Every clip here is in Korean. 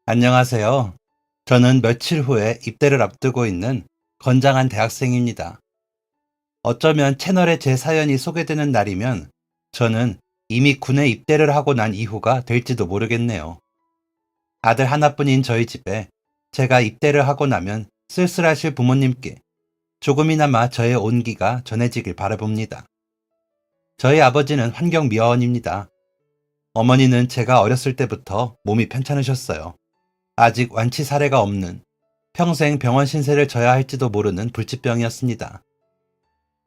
안녕하세요. 저는 며칠 후에 입대를 앞두고 있는 건장한 대학생입니다. 어쩌면 채널에 제 사연이 소개되는 날이면 저는 이미 군에 입대를 하고 난 이후가 될지도 모르겠네요. 아들 하나뿐인 저희 집에 제가 입대를 하고 나면 쓸쓸하실 부모님께 조금이나마 저의 온기가 전해지길 바라봅니다. 저희 아버지는 환경미화원입니다. 어머니는 제가 어렸을 때부터 몸이 편찮으셨어요. 아직 완치 사례가 없는 평생 병원 신세를 져야 할지도 모르는 불치병이었습니다.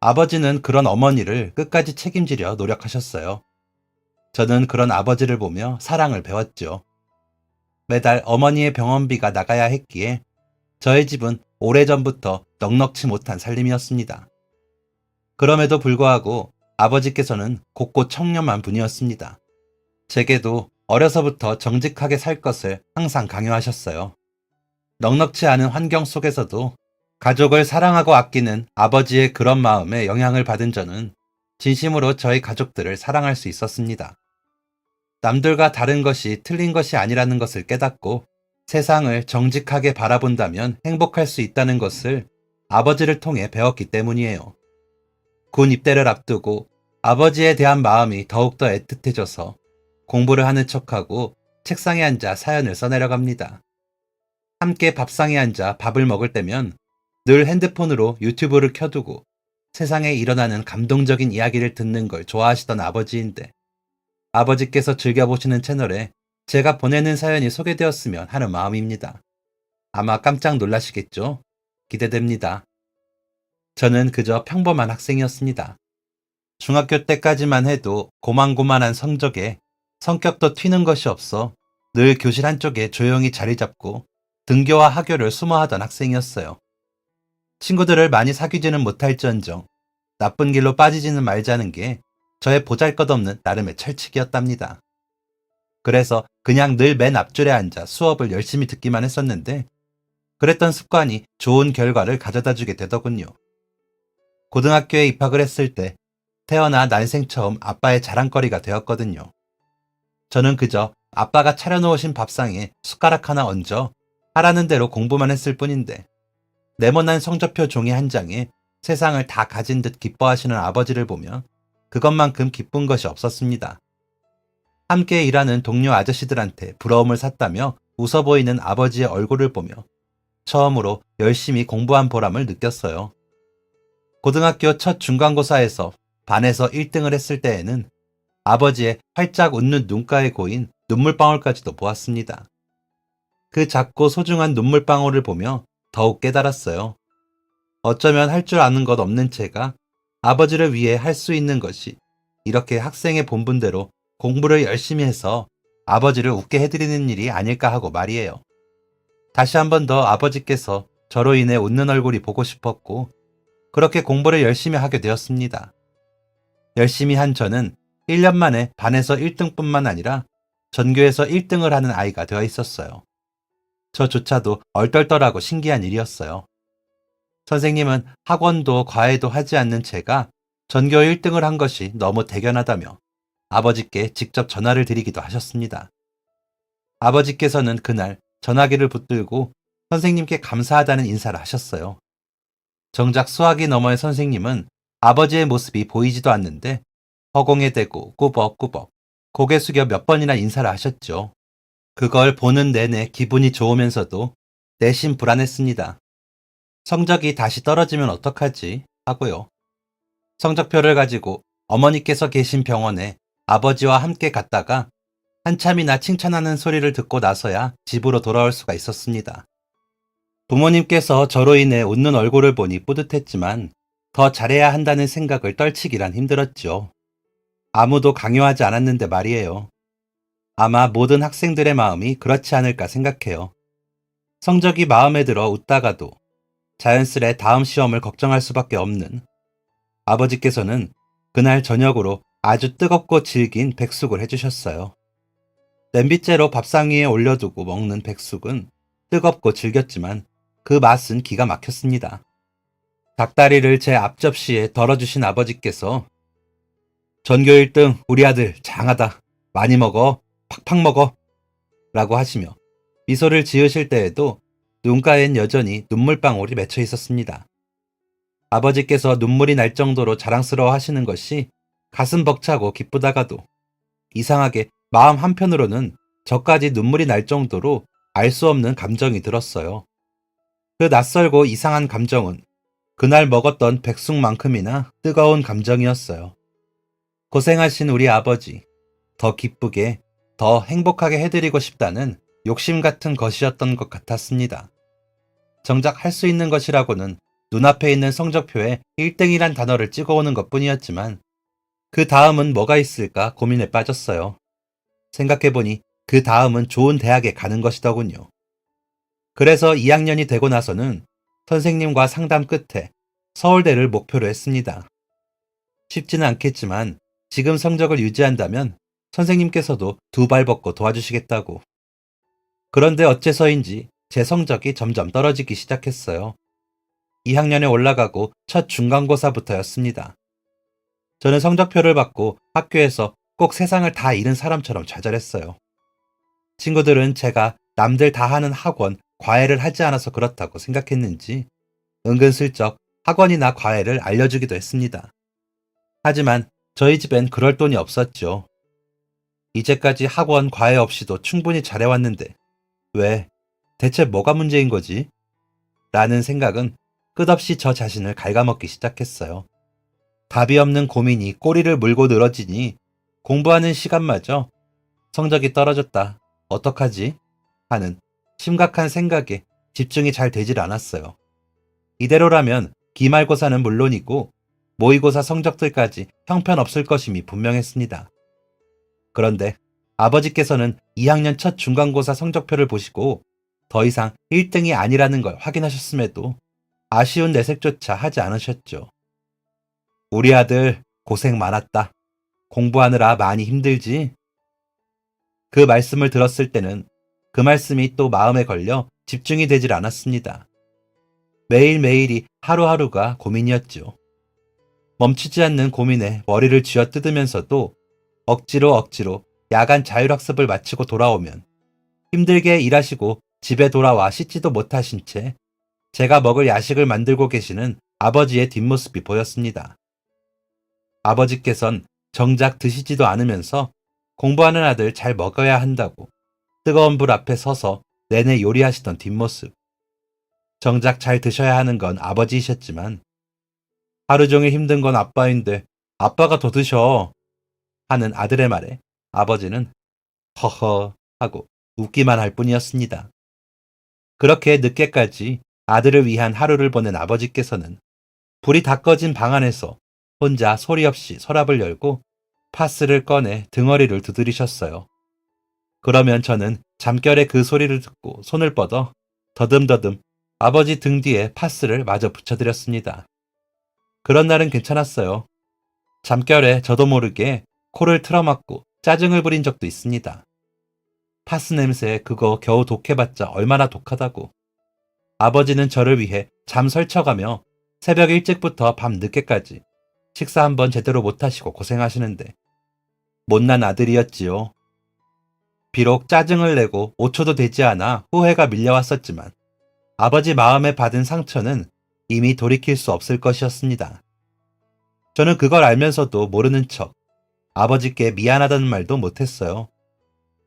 아버지는 그런 어머니를 끝까지 책임지려 노력하셨어요. 저는 그런 아버지를 보며 사랑을 배웠죠. 매달 어머니의 병원비가 나가야 했기에 저희 집은 오래전부터 넉넉지 못한 살림이었습니다. 그럼에도 불구하고 아버지께서는 곳곳 청렴한 분이었습니다. 제게도 어려서부터 정직하게 살 것을 항상 강요하셨어요. 넉넉지 않은 환경 속에서도 가족을 사랑하고 아끼는 아버지의 그런 마음에 영향을 받은 저는 진심으로 저희 가족들을 사랑할 수 있었습니다. 남들과 다른 것이 틀린 것이 아니라는 것을 깨닫고 세상을 정직하게 바라본다면 행복할 수 있다는 것을 아버지를 통해 배웠기 때문이에요. 군 입대를 앞두고 아버지에 대한 마음이 더욱더 애틋해져서 공부를 하는 척하고 책상에 앉아 사연을 써내려갑니다. 함께 밥상에 앉아 밥을 먹을 때면 늘 핸드폰으로 유튜브를 켜두고 세상에 일어나는 감동적인 이야기를 듣는 걸 좋아하시던 아버지인데 아버지께서 즐겨보시는 채널에 제가 보내는 사연이 소개되었으면 하는 마음입니다. 아마 깜짝 놀라시겠죠? 기대됩니다. 저는 그저 평범한 학생이었습니다. 중학교 때까지만 해도 고만고만한 성적에 성격도 튀는 것이 없어 늘 교실 한쪽에 조용히 자리 잡고 등교와 하교를 수모하던 학생이었어요. 친구들을 많이 사귀지는 못할지언정 나쁜 길로 빠지지는 말자는 게 저의 보잘것없는 나름의 철칙이었답니다. 그래서 그냥 늘 맨 앞줄에 앉아 수업을 열심히 듣기만 했었는데 그랬던 습관이 좋은 결과를 가져다 주게 되더군요. 고등학교에 입학을 했을 때 태어나 난생 처음 아빠의 자랑거리가 되었거든요. 저는 그저 아빠가 차려놓으신 밥상에 숟가락 하나 얹어 하라는 대로 공부만 했을 뿐인데 네모난 성적표 종이 한 장에 세상을 다 가진 듯 기뻐하시는 아버지를 보며 그것만큼 기쁜 것이 없었습니다. 함께 일하는 동료 아저씨들한테 부러움을 샀다며 웃어 보이는 아버지의 얼굴을 보며 처음으로 열심히 공부한 보람을 느꼈어요. 고등학교 첫 중간고사에서 반에서 1등을 했을 때에는 아버지의 활짝 웃는 눈가에 고인 눈물방울까지도 보았습니다. 그 작고 소중한 눈물방울을 보며 더욱 깨달았어요. 어쩌면 할 줄 아는 것 없는 제가 아버지를 위해 할 수 있는 것이 이렇게 학생의 본분대로 공부를 열심히 해서 아버지를 웃게 해드리는 일이 아닐까 하고 말이에요. 다시 한 번 더 아버지께서 저로 인해 웃는 얼굴이 보고 싶었고 그렇게 공부를 열심히 하게 되었습니다. 열심히 한 저는 1년 만에 반에서 1등뿐만 아니라 전교에서 1등을 하는 아이가 되어 있었어요. 저조차도 얼떨떨하고 신기한 일이었어요. 선생님은 학원도 과외도 하지 않는 제가 전교 1등을 한 것이 너무 대견하다며 아버지께 직접 전화를 드리기도 하셨습니다. 아버지께서는 그날 전화기를 붙들고 선생님께 감사하다는 인사를 하셨어요. 정작 수화기 너머의 선생님은 아버지의 모습이 보이지도 않는데 허공에 대고 꾸벅꾸벅 고개 숙여 몇 번이나 인사를 하셨죠. 그걸 보는 내내 기분이 좋으면서도 내심 불안했습니다. 성적이 다시 떨어지면 어떡하지 하고요. 성적표를 가지고 어머니께서 계신 병원에 아버지와 함께 갔다가 한참이나 칭찬하는 소리를 듣고 나서야 집으로 돌아올 수가 있었습니다. 부모님께서 저로 인해 웃는 얼굴을 보니 뿌듯했지만 더 잘해야 한다는 생각을 떨치기란 힘들었죠. 아무도 강요하지 않았는데 말이에요. 아마 모든 학생들의 마음이 그렇지 않을까 생각해요. 성적이 마음에 들어 웃다가도 자연스레 다음 시험을 걱정할 수밖에 없는 아버지께서는 그날 저녁으로 아주 뜨겁고 질긴 백숙을 해주셨어요. 냄비째로 밥상 위에 올려두고 먹는 백숙은 뜨겁고 질겼지만 그 맛은 기가 막혔습니다. 닭다리를 제 앞접시에 덜어주신 아버지께서 전교 1등 우리 아들 장하다. 많이 먹어. 팍팍 먹어. 라고 하시며 미소를 지으실 때에도 눈가엔 여전히 눈물방울이 맺혀 있었습니다. 아버지께서 눈물이 날 정도로 자랑스러워 하시는 것이 가슴 벅차고 기쁘다가도 이상하게 마음 한편으로는 저까지 눈물이 날 정도로 알 수 없는 감정이 들었어요. 그 낯설고 이상한 감정은 그날 먹었던 백숙만큼이나 뜨거운 감정이었어요. 고생하신 우리 아버지, 더 기쁘게, 더 행복하게 해드리고 싶다는 욕심 같은 것이었던 것 같았습니다. 정작 할 수 있는 것이라고는 눈앞에 있는 성적표에 1등이란 단어를 찍어오는 것 뿐이었지만 그 다음은 뭐가 있을까 고민에 빠졌어요. 생각해보니 그 다음은 좋은 대학에 가는 것이더군요. 그래서 2학년이 되고 나서는 선생님과 상담 끝에 서울대를 목표로 했습니다. 쉽지는 않겠지만 지금 성적을 유지한다면 선생님께서도 두 발 벗고 도와주시겠다고. 그런데 어째서인지 제 성적이 점점 떨어지기 시작했어요. 2학년에 올라가고 첫 중간고사부터였습니다. 저는 성적표를 받고 학교에서 꼭 세상을 다 잃은 사람처럼 좌절했어요. 친구들은 제가 남들 다 하는 학원, 과외를 하지 않아서 그렇다고 생각했는지 은근슬쩍 학원이나 과외를 알려주기도 했습니다. 하지만 저희 집엔 그럴 돈이 없었죠. 이제까지 학원, 과외 없이도 충분히 잘해왔는데 왜, 대체 뭐가 문제인 거지? 라는 생각은 끝없이 저 자신을 갉아먹기 시작했어요. 답이 없는 고민이 꼬리를 물고 늘어지니 공부하는 시간마저 성적이 떨어졌다. 어떡하지? 하는 심각한 생각에 집중이 잘 되질 않았어요. 이대로라면 기말고사는 물론이고 모의고사 성적들까지 형편없을 것임이 분명했습니다. 그런데 아버지께서는 2학년 첫 중간고사 성적표를 보시고 더 이상 1등이 아니라는 걸 확인하셨음에도 아쉬운 내색조차 하지 않으셨죠. 우리 아들 고생 많았다. 공부하느라 많이 힘들지? 그 말씀을 들었을 때는 그 말씀이 또 마음에 걸려 집중이 되질 않았습니다. 매일매일이 하루하루가 고민이었죠. 멈추지 않는 고민에 머리를 쥐어뜯으면서도 억지로 야간 자율학습을 마치고 돌아오면 힘들게 일하시고 집에 돌아와 씻지도 못하신 채 제가 먹을 야식을 만들고 계시는 아버지의 뒷모습이 보였습니다. 아버지께선 정작 드시지도 않으면서 공부하는 아들 잘 먹어야 한다고 뜨거운 불 앞에 서서 내내 요리하시던 뒷모습. 정작 잘 드셔야 하는 건 아버지이셨지만 하루 종일 힘든 건 아빠인데 아빠가 더 드셔 하는 아들의 말에 아버지는 허허 하고 웃기만 할 뿐이었습니다. 그렇게 늦게까지 아들을 위한 하루를 보낸 아버지께서는 불이 다 꺼진 방 안에서 혼자 소리 없이 서랍을 열고 파스를 꺼내 등허리를 두드리셨어요. 그러면 저는 잠결에 그 소리를 듣고 손을 뻗어 더듬더듬 아버지 등 뒤에 파스를 마저 붙여드렸습니다. 그런 날은 괜찮았어요. 잠결에 저도 모르게 코를 틀어막고 짜증을 부린 적도 있습니다. 파스 냄새 그거 겨우 독해봤자 얼마나 독하다고. 아버지는 저를 위해 잠 설쳐가며 새벽 일찍부터 밤 늦게까지 식사 한번 제대로 못하시고 고생하시는데 못난 아들이었지요. 비록 짜증을 내고 5초도 되지 않아 후회가 밀려왔었지만 아버지 마음에 받은 상처는 이미 돌이킬 수 없을 것이었습니다. 저는 그걸 알면서도 모르는 척 아버지께 미안하다는 말도 못했어요.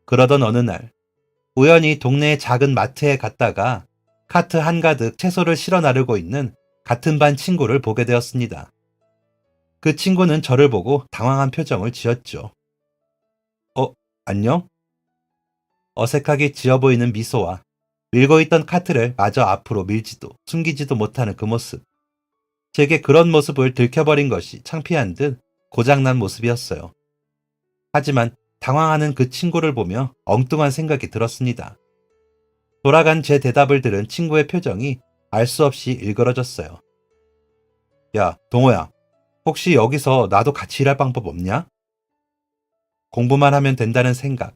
그러던 어느 날 우연히 동네의 작은 마트에 갔다가 카트 한가득 채소를 실어 나르고 있는 같은 반 친구를 보게 되었습니다. 그 친구는 저를 보고 당황한 표정을 지었죠. 안녕? 어색하게 지어 보이는 미소와 밀고 있던 카트를 마저 앞으로 밀지도 숨기지도 못하는 그 모습. 제게 그런 모습을 들켜버린 것이 창피한 듯 고장난 모습이었어요. 하지만 당황하는 그 친구를 보며 엉뚱한 생각이 들었습니다. 돌아간 제 대답을 들은 친구의 표정이 알 수 없이 일그러졌어요. 야, 동호야. 혹시 여기서 나도 같이 일할 방법 없냐? 공부만 하면 된다는 생각,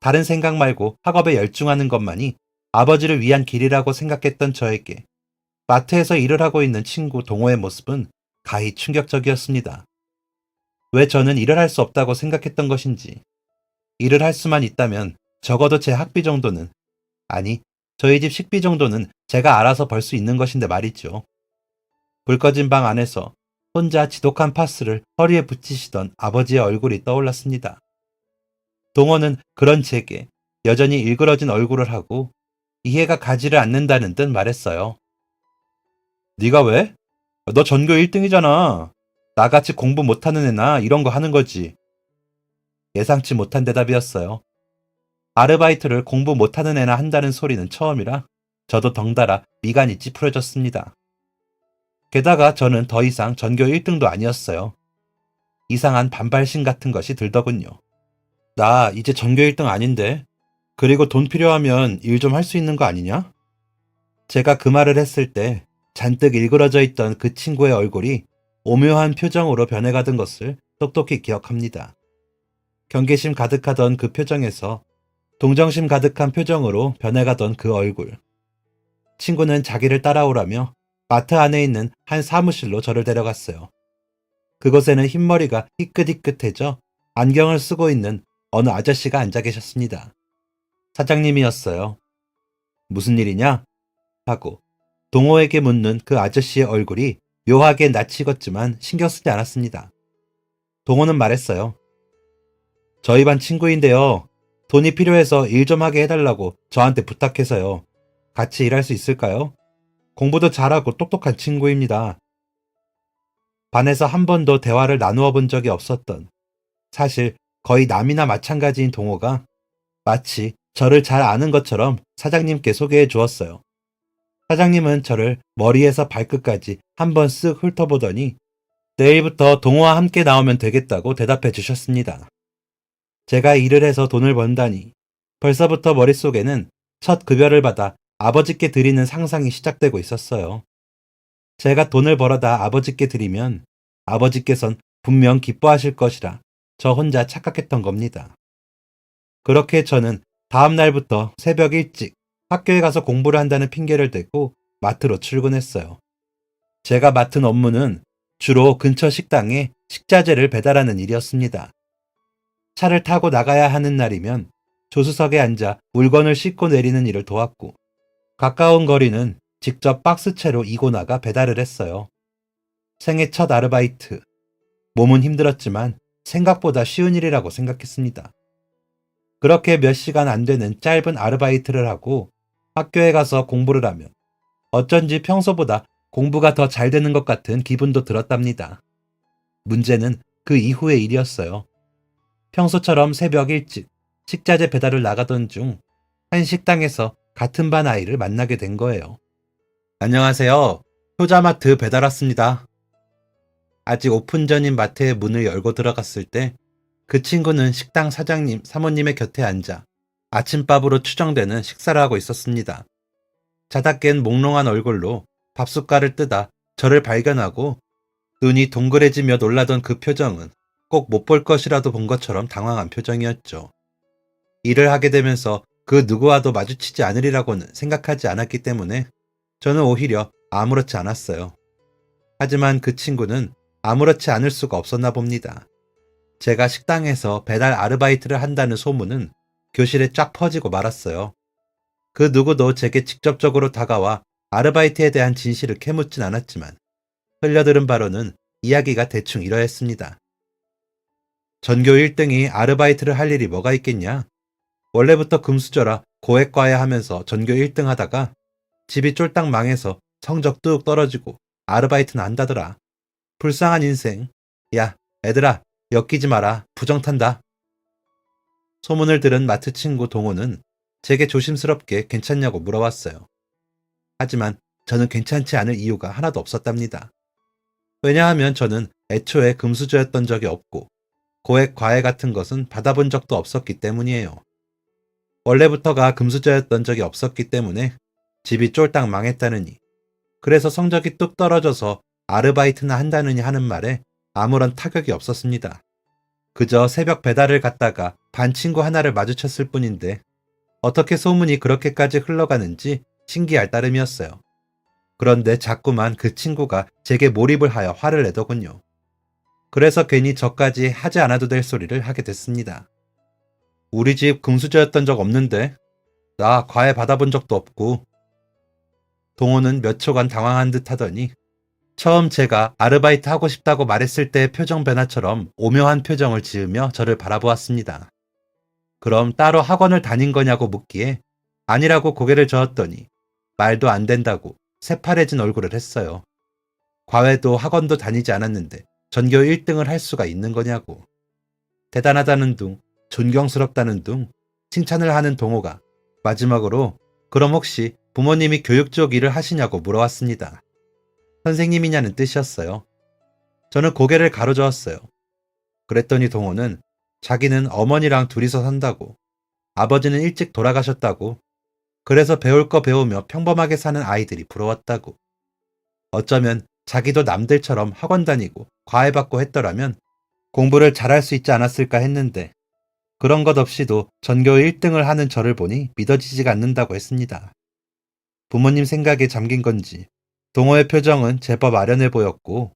다른 생각 말고 학업에 열중하는 것만이 아버지를 위한 길이라고 생각했던 저에게 마트에서 일을 하고 있는 친구 동호의 모습은 가히 충격적이었습니다. 왜 저는 일을 할 수 없다고 생각했던 것인지, 일을 할 수만 있다면 적어도 제 학비 정도는 아니, 저희 집 식비 정도는 제가 알아서 벌 수 있는 것인데 말이죠. 불 꺼진 방 안에서 혼자 지독한 파스를 허리에 붙이시던 아버지의 얼굴이 떠올랐습니다. 동호는 그런 제게 여전히 일그러진 얼굴을 하고 이해가 가지를 않는다는 듯 말했어요. 네가 왜? 너 전교 1등이잖아. 나같이 공부 못하는 애나 이런 거 하는 거지. 예상치 못한 대답이었어요. 아르바이트를 공부 못하는 애나 한다는 소리는 처음이라 저도 덩달아 미간이 찌푸려졌습니다. 게다가 저는 더 이상 전교 1등도 아니었어요. 이상한 반발심 같은 것이 들더군요. 나 이제 전교 1등 아닌데. 그리고 돈 필요하면 일 좀 할 수 있는 거 아니냐? 제가 그 말을 했을 때 잔뜩 일그러져 있던 그 친구의 얼굴이 오묘한 표정으로 변해가던 것을 똑똑히 기억합니다. 경계심 가득하던 그 표정에서 동정심 가득한 표정으로 변해가던 그 얼굴. 친구는 자기를 따라오라며 마트 안에 있는 한 사무실로 저를 데려갔어요. 그곳에는 흰머리가 희끗희끗해져 안경을 쓰고 있는 어느 아저씨가 앉아 계셨습니다. 사장님이었어요. 무슨 일이냐? 하고 동호에게 묻는 그 아저씨의 얼굴이 묘하게 낯이 익었지만 신경 쓰지 않았습니다. 동호는 말했어요. 저희 반 친구인데요. 돈이 필요해서 일 좀 하게 해달라고 저한테 부탁해서요. 같이 일할 수 있을까요? 공부도 잘하고 똑똑한 친구입니다. 반에서 한 번도 대화를 나누어 본 적이 없었던, 사실 거의 남이나 마찬가지인 동호가 마치 저를 잘 아는 것처럼 사장님께 소개해 주었어요. 사장님은 저를 머리에서 발끝까지 한번 쓱 훑어보더니 내일부터 동호와 함께 나오면 되겠다고 대답해 주셨습니다. 제가 일을 해서 돈을 번다니 벌써부터 머릿속에는 첫 급여를 받아 아버지께 드리는 상상이 시작되고 있었어요. 제가 돈을 벌어다 아버지께 드리면 아버지께선 분명 기뻐하실 것이라 저 혼자 착각했던 겁니다. 그렇게 저는 다음 날부터 새벽 일찍 학교에 가서 공부를 한다는 핑계를 대고 마트로 출근했어요. 제가 맡은 업무는 주로 근처 식당에 식자재를 배달하는 일이었습니다. 차를 타고 나가야 하는 날이면 조수석에 앉아 물건을 싣고 내리는 일을 도왔고, 가까운 거리는 직접 박스채로 이고 나가 배달을 했어요. 생애 첫 아르바이트. 몸은 힘들었지만 생각보다 쉬운 일이라고 생각했습니다. 그렇게 몇 시간 안 되는 짧은 아르바이트를 하고 학교에 가서 공부를 하면 어쩐지 평소보다 공부가 더 잘 되는 것 같은 기분도 들었답니다. 문제는 그 이후의 일이었어요. 평소처럼 새벽 일찍 식자재 배달을 나가던 중 한 식당에서 같은 반 아이를 만나게 된 거예요. 안녕하세요. 효자마트 배달 왔습니다. 아직 오픈 전인 마트의 문을 열고 들어갔을 때 그 친구는 식당 사장님, 사모님의 곁에 앉아 아침밥으로 추정되는 식사를 하고 있었습니다. 자다 깬 몽롱한 얼굴로 밥숟갈을 뜨다 저를 발견하고 눈이 동그래지며 놀라던 그 표정은 꼭 못 볼 것이라도 본 것처럼 당황한 표정이었죠. 일을 하게 되면서 그 누구와도 마주치지 않으리라고는 생각하지 않았기 때문에 저는 오히려 아무렇지 않았어요. 하지만 그 친구는 아무렇지 않을 수가 없었나 봅니다. 제가 식당에서 배달 아르바이트를 한다는 소문은 교실에 쫙 퍼지고 말았어요. 그 누구도 제게 직접적으로 다가와 아르바이트에 대한 진실을 캐묻진 않았지만 흘려들은 바로는 이야기가 대충 이러했습니다. 전교 1등이 아르바이트를 할 일이 뭐가 있겠냐? 원래부터 금수저라 고액과외 하면서 전교 1등 하다가 집이 쫄딱 망해서 성적 뚝 떨어지고 아르바이트는 한다더라. 불쌍한 인생. 야, 애들아, 엮이지 마라. 부정 탄다. 소문을 들은 마트 친구 동호는 제게 조심스럽게 괜찮냐고 물어왔어요. 하지만 저는 괜찮지 않을 이유가 하나도 없었답니다. 왜냐하면 저는 애초에 금수저였던 적이 없고 고액 과외 같은 것은 받아본 적도 없었기 때문이에요. 원래부터가 금수저였던 적이 없었기 때문에 집이 쫄딱 망했다느니, 그래서 성적이 뚝 떨어져서 아르바이트나 한다느니 하는 말에 아무런 타격이 없었습니다. 그저 새벽 배달을 갔다가 반 친구 하나를 마주쳤을 뿐인데 어떻게 소문이 그렇게까지 흘러가는지 신기할 따름이었어요. 그런데 자꾸만 그 친구가 제게 몰입을 하여 화를 내더군요. 그래서 괜히 저까지 하지 않아도 될 소리를 하게 됐습니다. 우리 집 금수저였던 적 없는데? 나 과외 받아본 적도 없고. 동호는 몇 초간 당황한 듯 하더니 처음 제가 아르바이트 하고 싶다고 말했을 때의 표정 변화처럼 오묘한 표정을 지으며 저를 바라보았습니다. 그럼 따로 학원을 다닌 거냐고 묻기에 아니라고 고개를 저었더니 말도 안 된다고 새파래진 얼굴을 했어요. 과외도 학원도 다니지 않았는데 전교 1등을 할 수가 있는 거냐고. 대단하다는 둥, 존경스럽다는 둥, 칭찬을 하는 동호가 마지막으로 그럼 혹시 부모님이 교육 쪽 일을 하시냐고 물어왔습니다. 선생님이냐는 뜻이었어요. 저는 고개를 가로저었어요. 그랬더니 동호는 자기는 어머니랑 둘이서 산다고, 아버지는 일찍 돌아가셨다고, 그래서 배울 거 배우며 평범하게 사는 아이들이 부러웠다고. 어쩌면 자기도 남들처럼 학원 다니고 과외받고 했더라면 공부를 잘할 수 있지 않았을까 했는데 그런 것 없이도 전교 1등을 하는 저를 보니 믿어지지가 않는다고 했습니다. 부모님 생각에 잠긴 건지 동호의 표정은 제법 아련해 보였고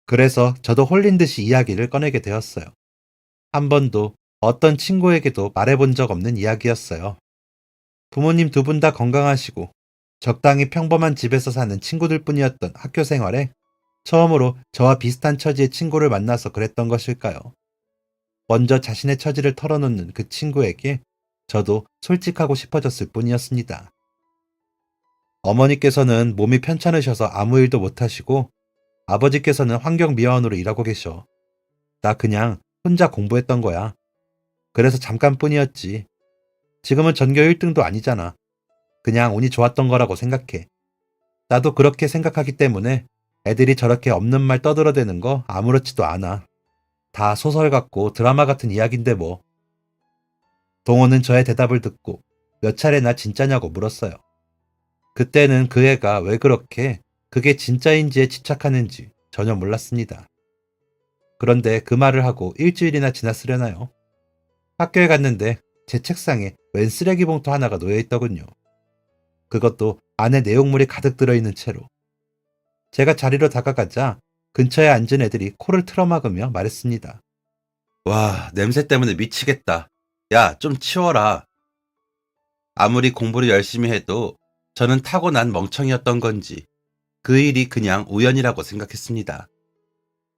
그래서 저도 홀린 듯이 이야기를 꺼내게 되었어요. 한 번도 어떤 친구에게도 말해본 적 없는 이야기였어요. 부모님 두 분 다 건강하시고 적당히 평범한 집에서 사는 친구들 뿐이었던 학교 생활에 처음으로 저와 비슷한 처지의 친구를 만나서 그랬던 것일까요? 먼저 자신의 처지를 털어놓는 그 친구에게 저도 솔직하고 싶어졌을 뿐이었습니다. 어머니께서는 몸이 편찮으셔서 아무 일도 못하시고 아버지께서는 환경미화원으로 일하고 계셔. 나 그냥 혼자 공부했던 거야. 그래서 잠깐뿐이었지. 지금은 전교 1등도 아니잖아. 그냥 운이 좋았던 거라고 생각해. 나도 그렇게 생각하기 때문에 애들이 저렇게 없는 말 떠들어대는 거 아무렇지도 않아. 다 소설 같고 드라마 같은 이야기인데 뭐. 동호는 저의 대답을 듣고 몇 차례나 진짜냐고 물었어요. 그때는 그 애가 왜 그렇게 그게 진짜인지에 집착하는지 전혀 몰랐습니다. 그런데 그 말을 하고 일주일이나 지났으려나요? 학교에 갔는데 제 책상에 웬 쓰레기 봉투 하나가 놓여 있더군요. 그것도 안에 내용물이 가득 들어있는 채로. 제가 자리로 다가가자 근처에 앉은 애들이 코를 틀어막으며 말했습니다. 와, 냄새 때문에 미치겠다. 야, 좀 치워라. 아무리 공부를 열심히 해도 저는 타고난 멍청이였던 건지 그 일이 그냥 우연이라고 생각했습니다.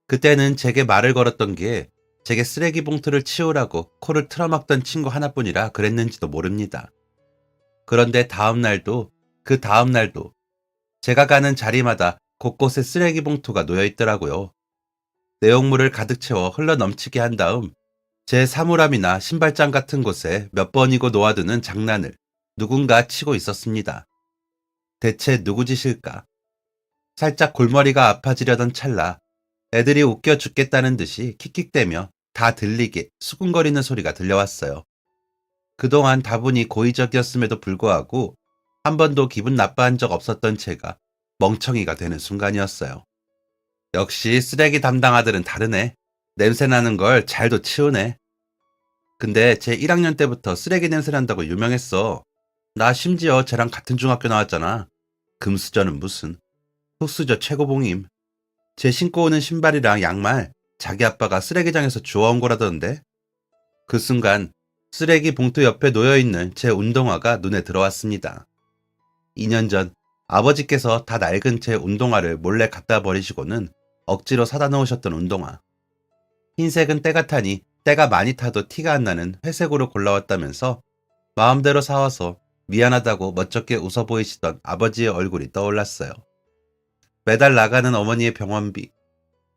그때는 제게 말을 걸었던 게 제게 쓰레기 봉투를 치우라고 코를 틀어막던 친구 하나뿐이라 그랬는지도 모릅니다. 그런데 다음 날도 그 다음 날도 제가 가는 자리마다 곳곳에 쓰레기 봉투가 놓여 있더라고요. 내용물을 가득 채워 흘러 넘치게 한 다음 제 사물함이나 신발장 같은 곳에 몇 번이고 놓아두는 장난을 누군가 치고 있었습니다. 대체 누구 짓일까? 살짝 골머리가 아파지려던 찰나 애들이 웃겨 죽겠다는 듯이 킥킥대며 다 들리게 수군거리는 소리가 들려왔어요. 그동안 다분히 고의적이었음에도 불구하고 한 번도 기분 나빠한 적 없었던 제가 멍청이가 되는 순간이었어요. 역시 쓰레기 담당 아들은 다르네. 냄새나는 걸 잘도 치우네. 근데 제 1학년 때부터 쓰레기 냄새 난다고 유명했어. 나 심지어 쟤랑 같은 중학교 나왔잖아. 금수저는 무슨. 흑수저 최고봉임. 제 신고 오는 신발이랑 양말 자기 아빠가 쓰레기장에서 주워온 거라던데. 그 순간 쓰레기 봉투 옆에 놓여있는 제 운동화가 눈에 들어왔습니다. 2년 전 아버지께서 다 낡은 제 운동화를 몰래 갖다 버리시고는 억지로 사다 놓으셨던 운동화. 흰색은 때가 타니 때가 많이 타도 티가 안 나는 회색으로 골라왔다면서 마음대로 사와서 미안하다고 멋쩍게 웃어 보이시던 아버지의 얼굴이 떠올랐어요. 매달 나가는 어머니의 병원비,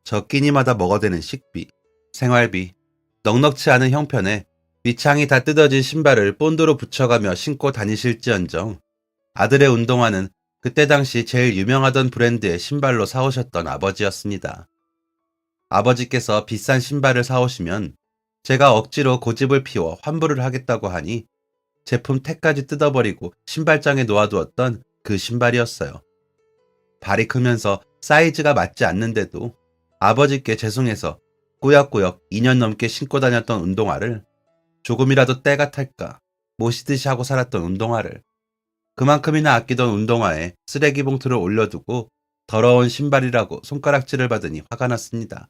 저 끼니마다 먹어대는 식비, 생활비, 넉넉치 않은 형편에 밑창이 다 뜯어진 신발을 본드로 붙여가며 신고 다니실지언정 아들의 운동화는 그때 당시 제일 유명하던 브랜드의 신발로 사오셨던 아버지였습니다. 아버지께서 비싼 신발을 사오시면 제가 억지로 고집을 피워 환불을 하겠다고 하니 제품 택까지 뜯어버리고 신발장에 놓아두었던 그 신발이었어요. 발이 크면서 사이즈가 맞지 않는데도 아버지께 죄송해서 꾸역꾸역 2년 넘게 신고 다녔던 운동화를 조금이라도 때가 탈까 모시듯이 하고 살았던 운동화를 그만큼이나 아끼던 운동화에 쓰레기 봉투를 올려두고 더러운 신발이라고 손가락질을 받으니 화가 났습니다.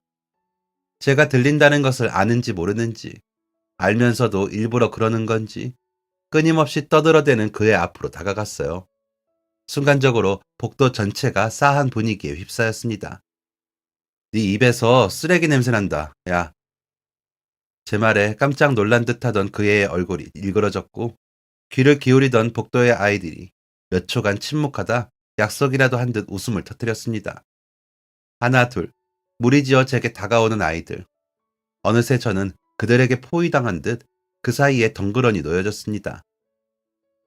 제가 들린다는 것을 아는지 모르는지 알면서도 일부러 그러는 건지 끊임없이 떠들어대는 그의 앞으로 다가갔어요. 순간적으로 복도 전체가 싸한 분위기에 휩싸였습니다. 네 입에서 쓰레기 냄새 난다. 야, 제 말에 깜짝 놀란 듯하던 그의 얼굴이 일그러졌고 귀를 기울이던 복도의 아이들이 몇 초간 침묵하다 약속이라도 한 듯 웃음을 터뜨렸습니다. 하나 둘 무리지어 제게 다가오는 아이들. 어느새 저는 그들에게 포위당한 듯 그 사이에 덩그러니 놓여졌습니다.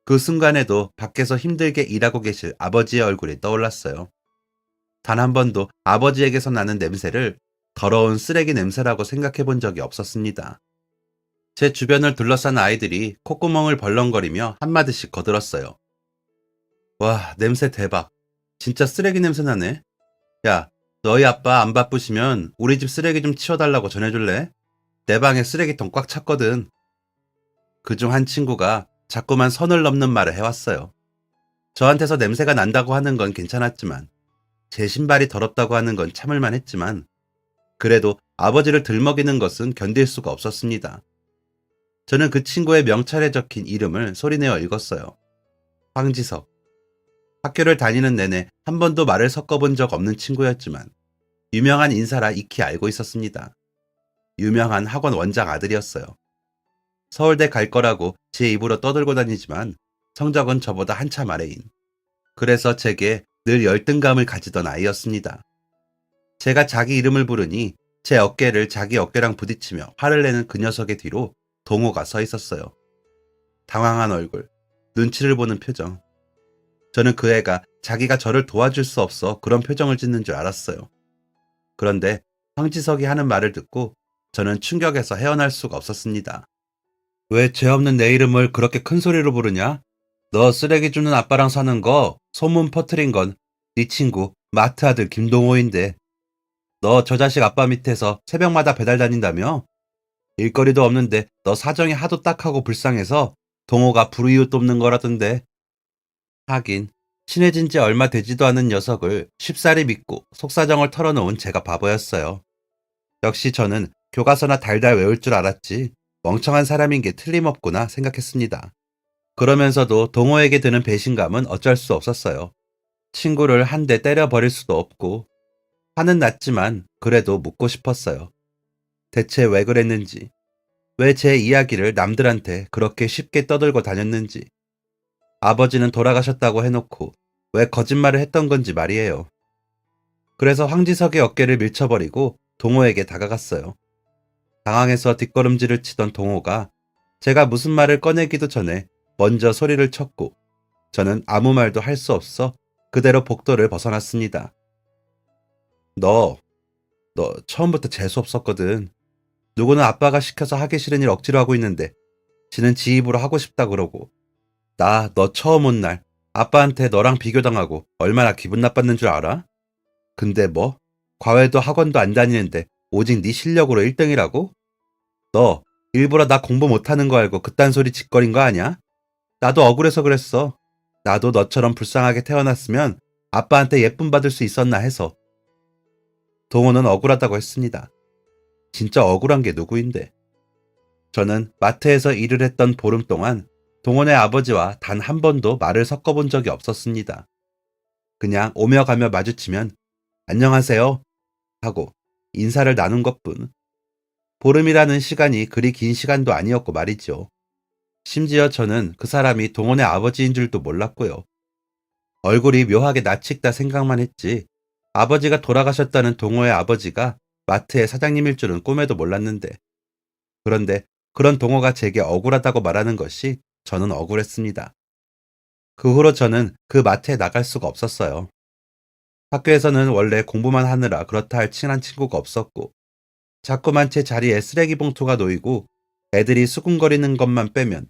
그 순간에도 밖에서 힘들게 일하고 계실 아버지의 얼굴이 떠올랐어요. 단 한 번도 아버지에게서 나는 냄새를 더러운 쓰레기 냄새라고 생각해 본 적이 없었습니다. 제 주변을 둘러싼 아이들이 콧구멍을 벌렁거리며 한마디씩 거들었어요. 와, 냄새 대박. 진짜 쓰레기 냄새 나네. 야, 너희 아빠 안 바쁘시면 우리 집 쓰레기 좀 치워달라고 전해줄래? 내 방에 쓰레기통 꽉 찼거든. 그중 한 친구가 자꾸만 선을 넘는 말을 해왔어요. 저한테서 냄새가 난다고 하는 건 괜찮았지만, 제 신발이 더럽다고 하는 건 참을만 했지만, 그래도 아버지를 들먹이는 것은 견딜 수가 없었습니다. 저는 그 친구의 명찰에 적힌 이름을 소리내어 읽었어요. 황지석. 학교를 다니는 내내 한 번도 말을 섞어본 적 없는 친구였지만, 유명한 인사라 익히 알고 있었습니다. 유명한 학원 원장 아들이었어요. 서울대 갈 거라고 제 입으로 떠들고 다니지만 성적은 저보다 한참 아래인. 그래서 제게 늘 열등감을 가지던 아이였습니다. 제가 자기 이름을 부르니 제 어깨를 자기 어깨랑 부딪히며 화를 내는 그 녀석의 뒤로 동호가 서 있었어요. 당황한 얼굴, 눈치를 보는 표정. 저는 그 애가 자기가 저를 도와줄 수 없어 그런 표정을 짓는 줄 알았어요. 그런데 황지석이 하는 말을 듣고 저는 충격에서 헤어날 수가 없었습니다. 왜 죄 없는 내 이름을 그렇게 큰 소리로 부르냐? 너 쓰레기 주는 아빠랑 사는 거 소문 퍼뜨린 건 네 친구 마트 아들 김동호인데, 너 저 자식 아빠 밑에서 새벽마다 배달 다닌다며? 일거리도 없는데 너 사정이 하도 딱하고 불쌍해서 동호가 불우이웃 돕는 거라던데. 하긴 친해진 지 얼마 되지도 않은 녀석을 쉽사리 믿고 속사정을 털어놓은 제가 바보였어요. 역시 저는 교과서나 달달 외울 줄 알았지 멍청한 사람인 게 틀림없구나 생각했습니다. 그러면서도 동호에게 드는 배신감은 어쩔 수 없었어요. 친구를 한 대 때려버릴 수도 없고, 화는 났지만 그래도 묻고 싶었어요. 대체 왜 그랬는지, 왜 제 이야기를 남들한테 그렇게 쉽게 떠들고 다녔는지, 아버지는 돌아가셨다고 해놓고 왜 거짓말을 했던 건지 말이에요. 그래서 황지석의 어깨를 밀쳐버리고 동호에게 다가갔어요. 당황해서 뒷걸음질을 치던 동호가 제가 무슨 말을 꺼내기도 전에 먼저 소리를 쳤고, 저는 아무 말도 할 수 없어 그대로 복도를 벗어났습니다. 너 처음부터 재수 없었거든. 누구는 아빠가 시켜서 하기 싫은 일 억지로 하고 있는데 지는 지 입으로 하고 싶다 그러고, 나 너 처음 온 날 아빠한테 너랑 비교당하고 얼마나 기분 나빴는 줄 알아? 근데 뭐? 과외도 학원도 안 다니는데 오직 네 실력으로 1등이라고? 너 일부러 나 공부 못하는 거 알고 그딴 소리 짓거린 거 아니야? 나도 억울해서 그랬어. 나도 너처럼 불쌍하게 태어났으면 아빠한테 예쁨 받을 수 있었나 해서. 동호는 억울하다고 했습니다. 진짜 억울한 게 누구인데. 저는 마트에서 일을 했던 보름 동안 동원의 아버지와 단 한 번도 말을 섞어본 적이 없었습니다. 그냥 오며 가며 마주치면 안녕하세요 하고 인사를 나눈 것뿐. 보름이라는 시간이 그리 긴 시간도 아니었고 말이죠. 심지어 저는 그 사람이 동원의 아버지인 줄도 몰랐고요. 얼굴이 묘하게 낯익다 생각만 했지, 아버지가 돌아가셨다는 동호의 아버지가 마트의 사장님일 줄은 꿈에도 몰랐는데. 그런데 그런 동호가 제게 억울하다고 말하는 것이 저는 억울했습니다. 그 후로 저는 그 마트에 나갈 수가 없었어요. 학교에서는 원래 공부만 하느라 그렇다 할 친한 친구가 없었고, 자꾸만 제 자리에 쓰레기 봉투가 놓이고 애들이 수군거리는 것만 빼면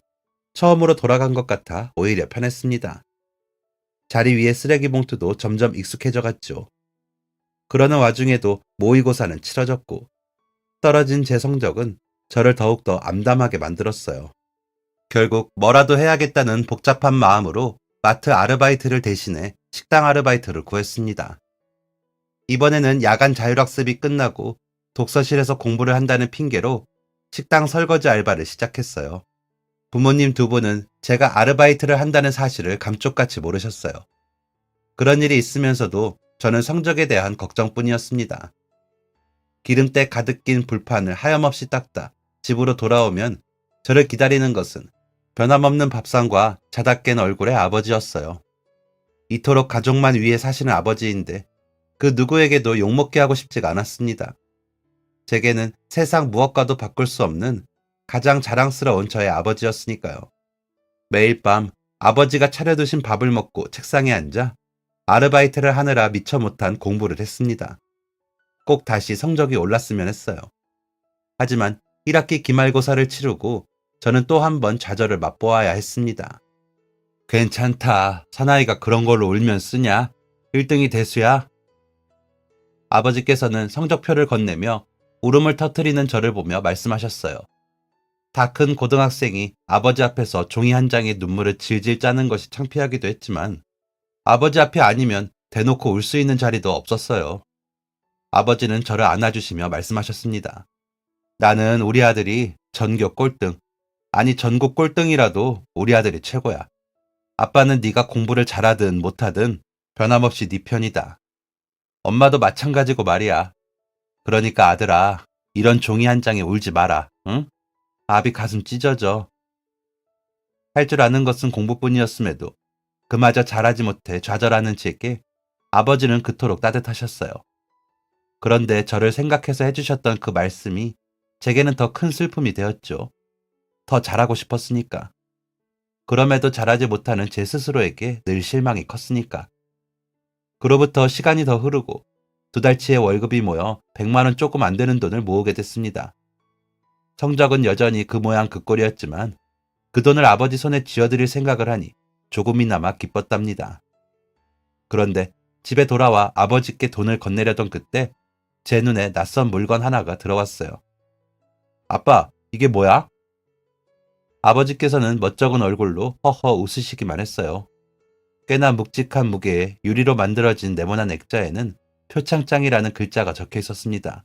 처음으로 돌아간 것 같아 오히려 편했습니다. 자리 위에 쓰레기 봉투도 점점 익숙해져 갔죠. 그러는 와중에도 모의고사는 치러졌고, 떨어진 제 성적은 저를 더욱더 암담하게 만들었어요. 결국 뭐라도 해야겠다는 복잡한 마음으로 마트 아르바이트를 대신해 식당 아르바이트를 구했습니다. 이번에는 야간 자율학습이 끝나고 독서실에서 공부를 한다는 핑계로 식당 설거지 알바를 시작했어요. 부모님 두 분은 제가 아르바이트를 한다는 사실을 감쪽같이 모르셨어요. 그런 일이 있으면서도 저는 성적에 대한 걱정뿐이었습니다. 기름때 가득 낀 불판을 하염없이 닦다 집으로 돌아오면 저를 기다리는 것은 변함없는 밥상과 자다 깬 얼굴의 아버지였어요. 이토록 가족만 위해 사시는 아버지인데 그 누구에게도 욕먹게 하고 싶지가 않았습니다. 제게는 세상 무엇과도 바꿀 수 없는 가장 자랑스러운 저의 아버지였으니까요. 매일 밤 아버지가 차려두신 밥을 먹고 책상에 앉아 아르바이트를 하느라 미처 못한 공부를 했습니다. 꼭 다시 성적이 올랐으면 했어요. 하지만 1학기 기말고사를 치르고 저는 또 한 번 좌절을 맛보아야 했습니다. 괜찮다. 사나이가 그런 걸로 울면 쓰냐? 1등이 대수야? 아버지께서는 성적표를 건네며 울음을 터뜨리는 저를 보며 말씀하셨어요. 다 큰 고등학생이 아버지 앞에서 종이 한 장에 눈물을 질질 짜는 것이 창피하기도 했지만 아버지 앞이 아니면 대놓고 울 수 있는 자리도 없었어요. 아버지는 저를 안아주시며 말씀하셨습니다. 나는 우리 아들이 전교 꼴등, 아니 전국 꼴등이라도 우리 아들이 최고야. 아빠는 네가 공부를 잘하든 못하든 변함없이 네 편이다. 엄마도 마찬가지고 말이야. 그러니까 아들아, 이런 종이 한 장에 울지 마라. 응? 아비 가슴 찢어져. 할 줄 아는 것은 공부뿐이었음에도 그마저 잘하지 못해 좌절하는 제게 아버지는 그토록 따뜻하셨어요. 그런데 저를 생각해서 해주셨던 그 말씀이 제게는 더 큰 슬픔이 되었죠. 더 잘하고 싶었으니까. 그럼에도 잘하지 못하는 제 스스로에게 늘 실망이 컸으니까. 그로부터 시간이 더 흐르고 2달치의 월급이 모여 100만 원 조금 안 되는 돈을 모으게 됐습니다. 성적은 여전히 그 모양 그 꼴이었지만 그 돈을 아버지 손에 쥐어드릴 생각을 하니 조금이나마 기뻤답니다. 그런데 집에 돌아와 아버지께 돈을 건네려던 그때 제 눈에 낯선 물건 하나가 들어왔어요. 아빠, 이게 뭐야? 아버지께서는 멋쩍은 얼굴로 허허 웃으시기만 했어요. 꽤나 묵직한 무게에 유리로 만들어진 네모난 액자에는 표창장이라는 글자가 적혀 있었습니다.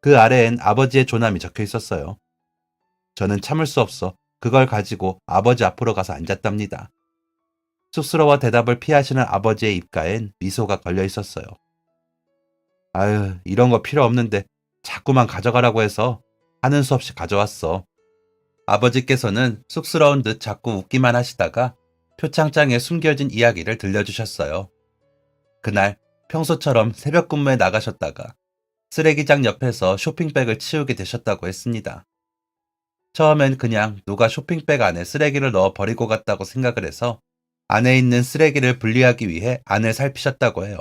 그 아래엔 아버지의 조남이 적혀 있었어요. 저는 참을 수 없어 그걸 가지고 아버지 앞으로 가서 앉았답니다. 쑥스러워 대답을 피하시는 아버지의 입가엔 미소가 걸려 있었어요. 아유, 이런 거 필요 없는데 자꾸만 가져가라고 해서 하는 수 없이 가져왔어. 아버지께서는 쑥스러운 듯 자꾸 웃기만 하시다가 표창장에 숨겨진 이야기를 들려주셨어요. 그날 평소처럼 새벽 근무에 나가셨다가 쓰레기장 옆에서 쇼핑백을 치우게 되셨다고 했습니다. 처음엔 그냥 누가 쇼핑백 안에 쓰레기를 넣어 버리고 갔다고 생각을 해서 안에 있는 쓰레기를 분리하기 위해 안을 살피셨다고 해요.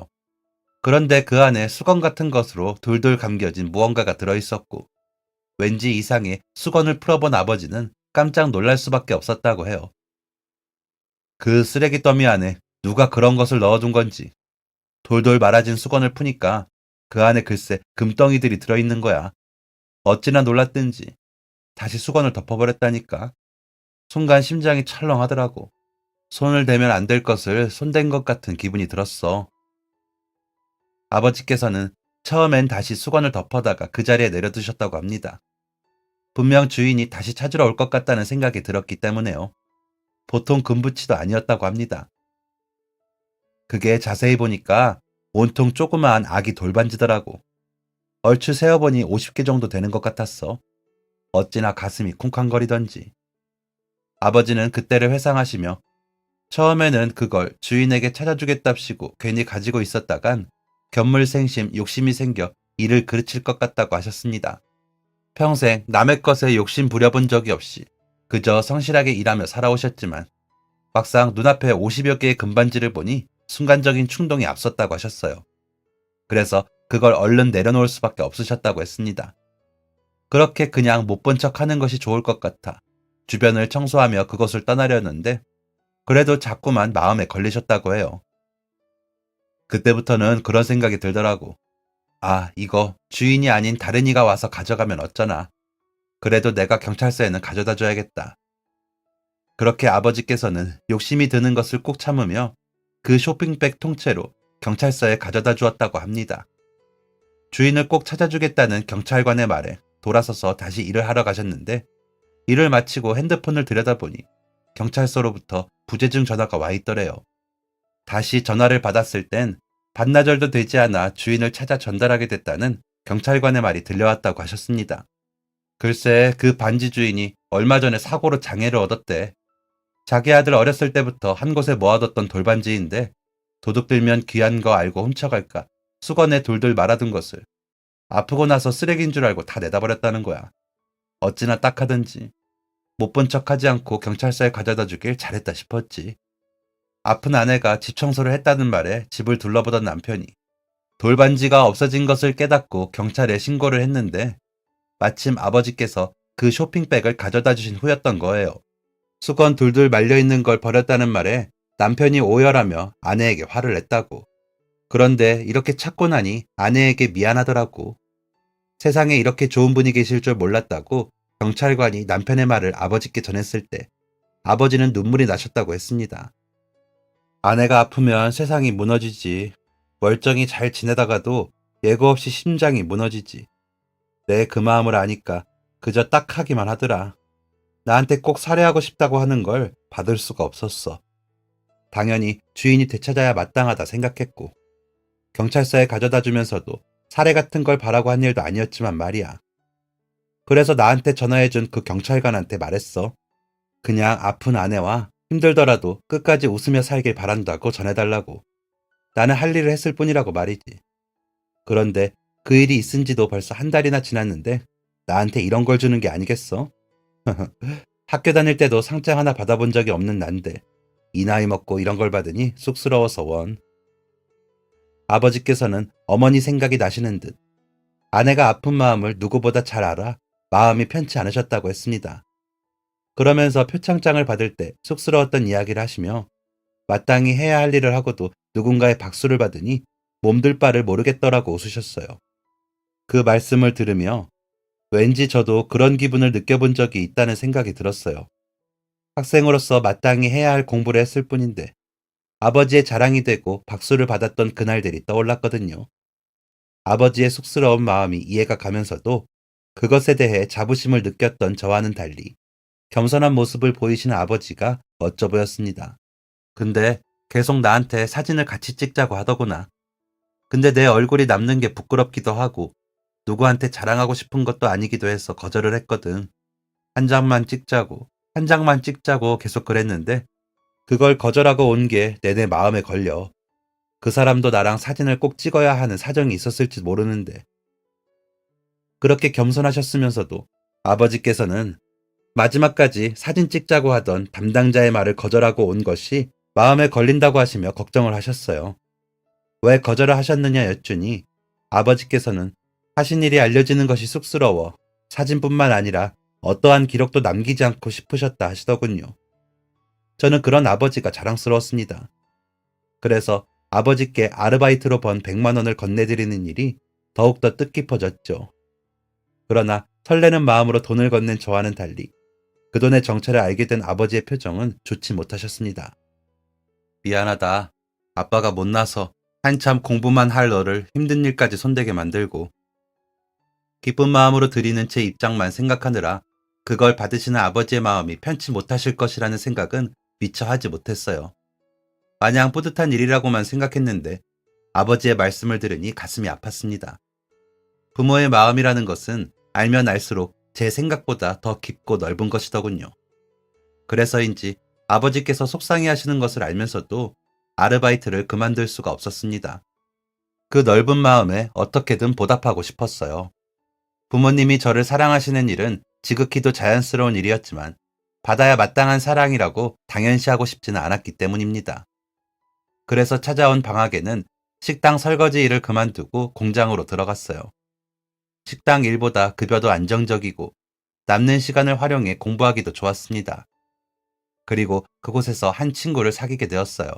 그런데 그 안에 수건 같은 것으로 돌돌 감겨진 무언가가 들어있었고 왠지 이상해 수건을 풀어본 아버지는 깜짝 놀랄 수밖에 없었다고 해요. 그 쓰레기 더미 안에 누가 그런 것을 넣어둔 건지 돌돌 말아진 수건을 푸니까 그 안에 글쎄 금덩이들이 들어있는 거야. 어찌나 놀랐든지 다시 수건을 덮어버렸다니까. 순간 심장이 철렁하더라고. 손을 대면 안 될 것을 손댄 것 같은 기분이 들었어. 아버지께서는 처음엔 다시 수건을 덮어다가 그 자리에 내려두셨다고 합니다. 분명 주인이 다시 찾으러 올 것 같다는 생각이 들었기 때문에요. 보통 금붙이도 아니었다고 합니다. 그게 자세히 보니까 온통 조그마한 아기 돌반지더라고. 얼추 세어보니 50개 정도 되는 것 같았어. 어찌나 가슴이 쿵쾅거리던지. 아버지는 그때를 회상하시며 처음에는 그걸 주인에게 찾아주겠답시고 괜히 가지고 있었다간 견물생심 욕심이 생겨 이를 그르칠 것 같다고 하셨습니다. 평생 남의 것에 욕심 부려본 적이 없이 그저 성실하게 일하며 살아오셨지만 막상 눈앞에 50여 개의 금반지를 보니 순간적인 충동이 앞섰다고 하셨어요. 그래서 그걸 얼른 내려놓을 수밖에 없으셨다고 했습니다. 그렇게 그냥 못 본 척 하는 것이 좋을 것 같아 주변을 청소하며 그것을 떠나려는데 그래도 자꾸만 마음에 걸리셨다고 해요. 그때부터는 그런 생각이 들더라고. 아, 이거 주인이 아닌 다른 이가 와서 가져가면 어쩌나. 그래도 내가 경찰서에는 가져다 줘야겠다. 그렇게 아버지께서는 욕심이 드는 것을 꾹 참으며 그 쇼핑백 통째로 경찰서에 가져다 주었다고 합니다. 주인을 꼭 찾아주겠다는 경찰관의 말에 돌아서서 다시 일을 하러 가셨는데 일을 마치고 핸드폰을 들여다보니 경찰서로부터 부재중 전화가 와 있더래요. 다시 전화를 받았을 땐 반나절도 되지 않아 주인을 찾아 전달하게 됐다는 경찰관의 말이 들려왔다고 하셨습니다. 글쎄 그 반지 주인이 얼마 전에 사고로 장애를 얻었대. 자기 아들 어렸을 때부터 한 곳에 모아뒀던 돌반지인데 도둑들면 귀한 거 알고 훔쳐갈까 수건에 돌돌 말아둔 것을 아프고 나서 쓰레기인 줄 알고 다 내다 버렸다는 거야. 어찌나 딱하든지 못 본 척하지 않고 경찰서에 가져다 주길 잘했다 싶었지. 아픈 아내가 집 청소를 했다는 말에 집을 둘러보던 남편이 돌반지가 없어진 것을 깨닫고 경찰에 신고를 했는데 마침 아버지께서 그 쇼핑백을 가져다 주신 후였던 거예요. 수건 둘둘 말려있는 걸 버렸다는 말에 남편이 오열하며 아내에게 화를 냈다고. 그런데 이렇게 찾고 나니 아내에게 미안하더라고. 세상에 이렇게 좋은 분이 계실 줄 몰랐다고 경찰관이 남편의 말을 아버지께 전했을 때 아버지는 눈물이 나셨다고 했습니다. 아내가 아프면 세상이 무너지지. 멀쩡히 잘 지내다가도 예고 없이 심장이 무너지지. 내 그 마음을 아니까 그저 딱하기만 하더라. 나한테 꼭 살해하고 싶다고 하는 걸 받을 수가 없었어. 당연히 주인이 되찾아야 마땅하다 생각했고 경찰서에 가져다 주면서도 살해 같은 걸 바라고 한 일도 아니었지만 말이야. 그래서 나한테 전화해준 그 경찰관한테 말했어. 그냥 아픈 아내와 힘들더라도 끝까지 웃으며 살길 바란다고 전해달라고. 나는 할 일을 했을 뿐이라고 말이지. 그런데 그 일이 있은 지도 벌써 한 달이나 지났는데 나한테 이런 걸 주는 게 아니겠어? 학교 다닐 때도 상장 하나 받아본 적이 없는 난데 이 나이 먹고 이런 걸 받으니 쑥스러워서 원. 아버지께서는 어머니 생각이 나시는 듯 아내가 아픈 마음을 누구보다 잘 알아 마음이 편치 않으셨다고 했습니다. 그러면서 표창장을 받을 때 쑥스러웠던 이야기를 하시며 마땅히 해야 할 일을 하고도 누군가의 박수를 받으니 몸둘 바를 모르겠더라고 웃으셨어요. 그 말씀을 들으며 왠지 저도 그런 기분을 느껴본 적이 있다는 생각이 들었어요. 학생으로서 마땅히 해야 할 공부를 했을 뿐인데 아버지의 자랑이 되고 박수를 받았던 그날들이 떠올랐거든요. 아버지의 쑥스러운 마음이 이해가 가면서도 그것에 대해 자부심을 느꼈던 저와는 달리 겸손한 모습을 보이시는 아버지가 멋져 보였습니다. 근데 계속 나한테 사진을 같이 찍자고 하더구나. 근데 내 얼굴이 남는 게 부끄럽기도 하고 누구한테 자랑하고 싶은 것도 아니기도 해서 거절을 했거든. 한 장만 찍자고, 한 장만 찍자고 계속 그랬는데 그걸 거절하고 온 게 내내 마음에 걸려. 그 사람도 나랑 사진을 꼭 찍어야 하는 사정이 있었을지 모르는데 그렇게 겸손하셨으면서도 아버지께서는 마지막까지 사진 찍자고 하던 담당자의 말을 거절하고 온 것이 마음에 걸린다고 하시며 걱정을 하셨어요. 왜 거절을 하셨느냐 여쭈니 아버지께서는 하신 일이 알려지는 것이 쑥스러워 사진뿐만 아니라 어떠한 기록도 남기지 않고 싶으셨다 하시더군요. 저는 그런 아버지가 자랑스러웠습니다. 그래서 아버지께 아르바이트로 번 100만 원을 건네드리는 일이 더욱더 뜻깊어졌죠. 그러나 설레는 마음으로 돈을 건넨 저와는 달리 그 돈의 정체를 알게 된 아버지의 표정은 좋지 못하셨습니다. 미안하다. 아빠가 못나서 한참 공부만 할 너를 힘든 일까지 손대게 만들고 기쁜 마음으로 드리는 제 입장만 생각하느라 그걸 받으시는 아버지의 마음이 편치 못하실 것이라는 생각은 미처 하지 못했어요. 마냥 뿌듯한 일이라고만 생각했는데 아버지의 말씀을 들으니 가슴이 아팠습니다. 부모의 마음이라는 것은 알면 알수록 제 생각보다 더 깊고 넓은 것이더군요. 그래서인지 아버지께서 속상해 하시는 것을 알면서도 아르바이트를 그만둘 수가 없었습니다. 그 넓은 마음에 어떻게든 보답하고 싶었어요. 부모님이 저를 사랑하시는 일은 지극히도 자연스러운 일이었지만 받아야 마땅한 사랑이라고 당연시하고 싶지는 않았기 때문입니다. 그래서 찾아온 방학에는 식당 설거지 일을 그만두고 공장으로 들어갔어요. 식당 일보다 급여도 안정적이고 남는 시간을 활용해 공부하기도 좋았습니다. 그리고 그곳에서 한 친구를 사귀게 되었어요.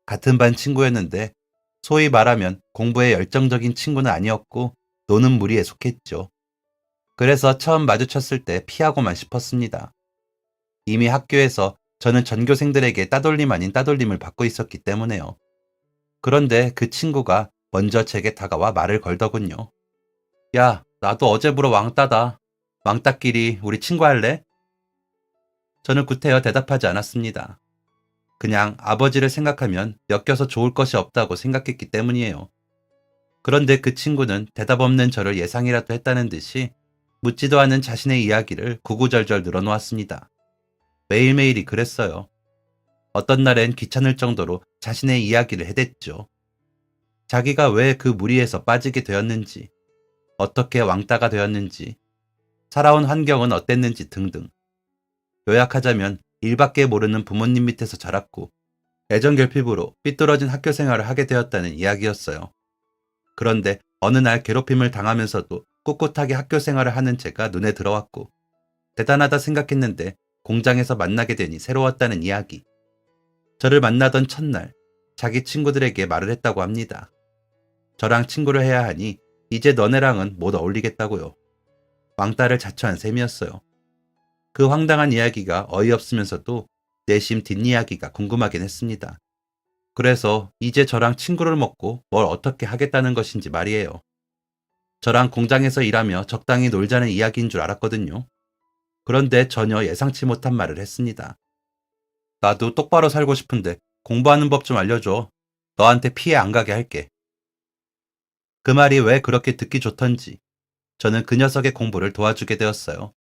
같은 반 친구였는데 소위 말하면 공부에 열정적인 친구는 아니었고 노는 무리에 속했죠. 그래서 처음 마주쳤을 때 피하고만 싶었습니다. 이미 학교에서 저는 전교생들에게 따돌림 아닌 따돌림을 받고 있었기 때문에요. 그런데 그 친구가 먼저 제게 다가와 말을 걸더군요. 야, 나도 어제부로 왕따다. 왕따끼리 우리 친구 할래? 저는 구태여 대답하지 않았습니다. 그냥 아버지를 생각하면 엮여서 좋을 것이 없다고 생각했기 때문이에요. 그런데 그 친구는 대답 없는 저를 예상이라도 했다는 듯이 묻지도 않은 자신의 이야기를 구구절절 늘어놓았습니다. 매일매일이 그랬어요. 어떤 날엔 귀찮을 정도로 자신의 이야기를 해댔죠. 자기가 왜 그 무리에서 빠지게 되었는지, 어떻게 왕따가 되었는지, 살아온 환경은 어땠는지 등등. 요약하자면 일밖에 모르는 부모님 밑에서 자랐고 애정결핍으로 삐뚤어진 학교 생활을 하게 되었다는 이야기였어요. 그런데 어느 날 괴롭힘을 당하면서도 꿋꿋하게 학교 생활을 하는 제가 눈에 들어왔고 대단하다 생각했는데 공장에서 만나게 되니 새로웠다는 이야기. 저를 만나던 첫날 자기 친구들에게 말을 했다고 합니다. 저랑 친구를 해야 하니 이제 너네랑은 못 어울리겠다고요. 왕따를 자처한 셈이었어요. 그 황당한 이야기가 어이없으면서도 내심 뒷이야기가 궁금하긴 했습니다. 그래서 이제 저랑 친구를 먹고 뭘 어떻게 하겠다는 것인지 말이에요. 저랑 공장에서 일하며 적당히 놀자는 이야기인 줄 알았거든요. 그런데 전혀 예상치 못한 말을 했습니다. 나도 똑바로 살고 싶은데 공부하는 법 좀 알려줘. 너한테 피해 안 가게 할게. 그 말이 왜 그렇게 듣기 좋던지 저는 그 녀석의 공부를 도와주게 되었어요.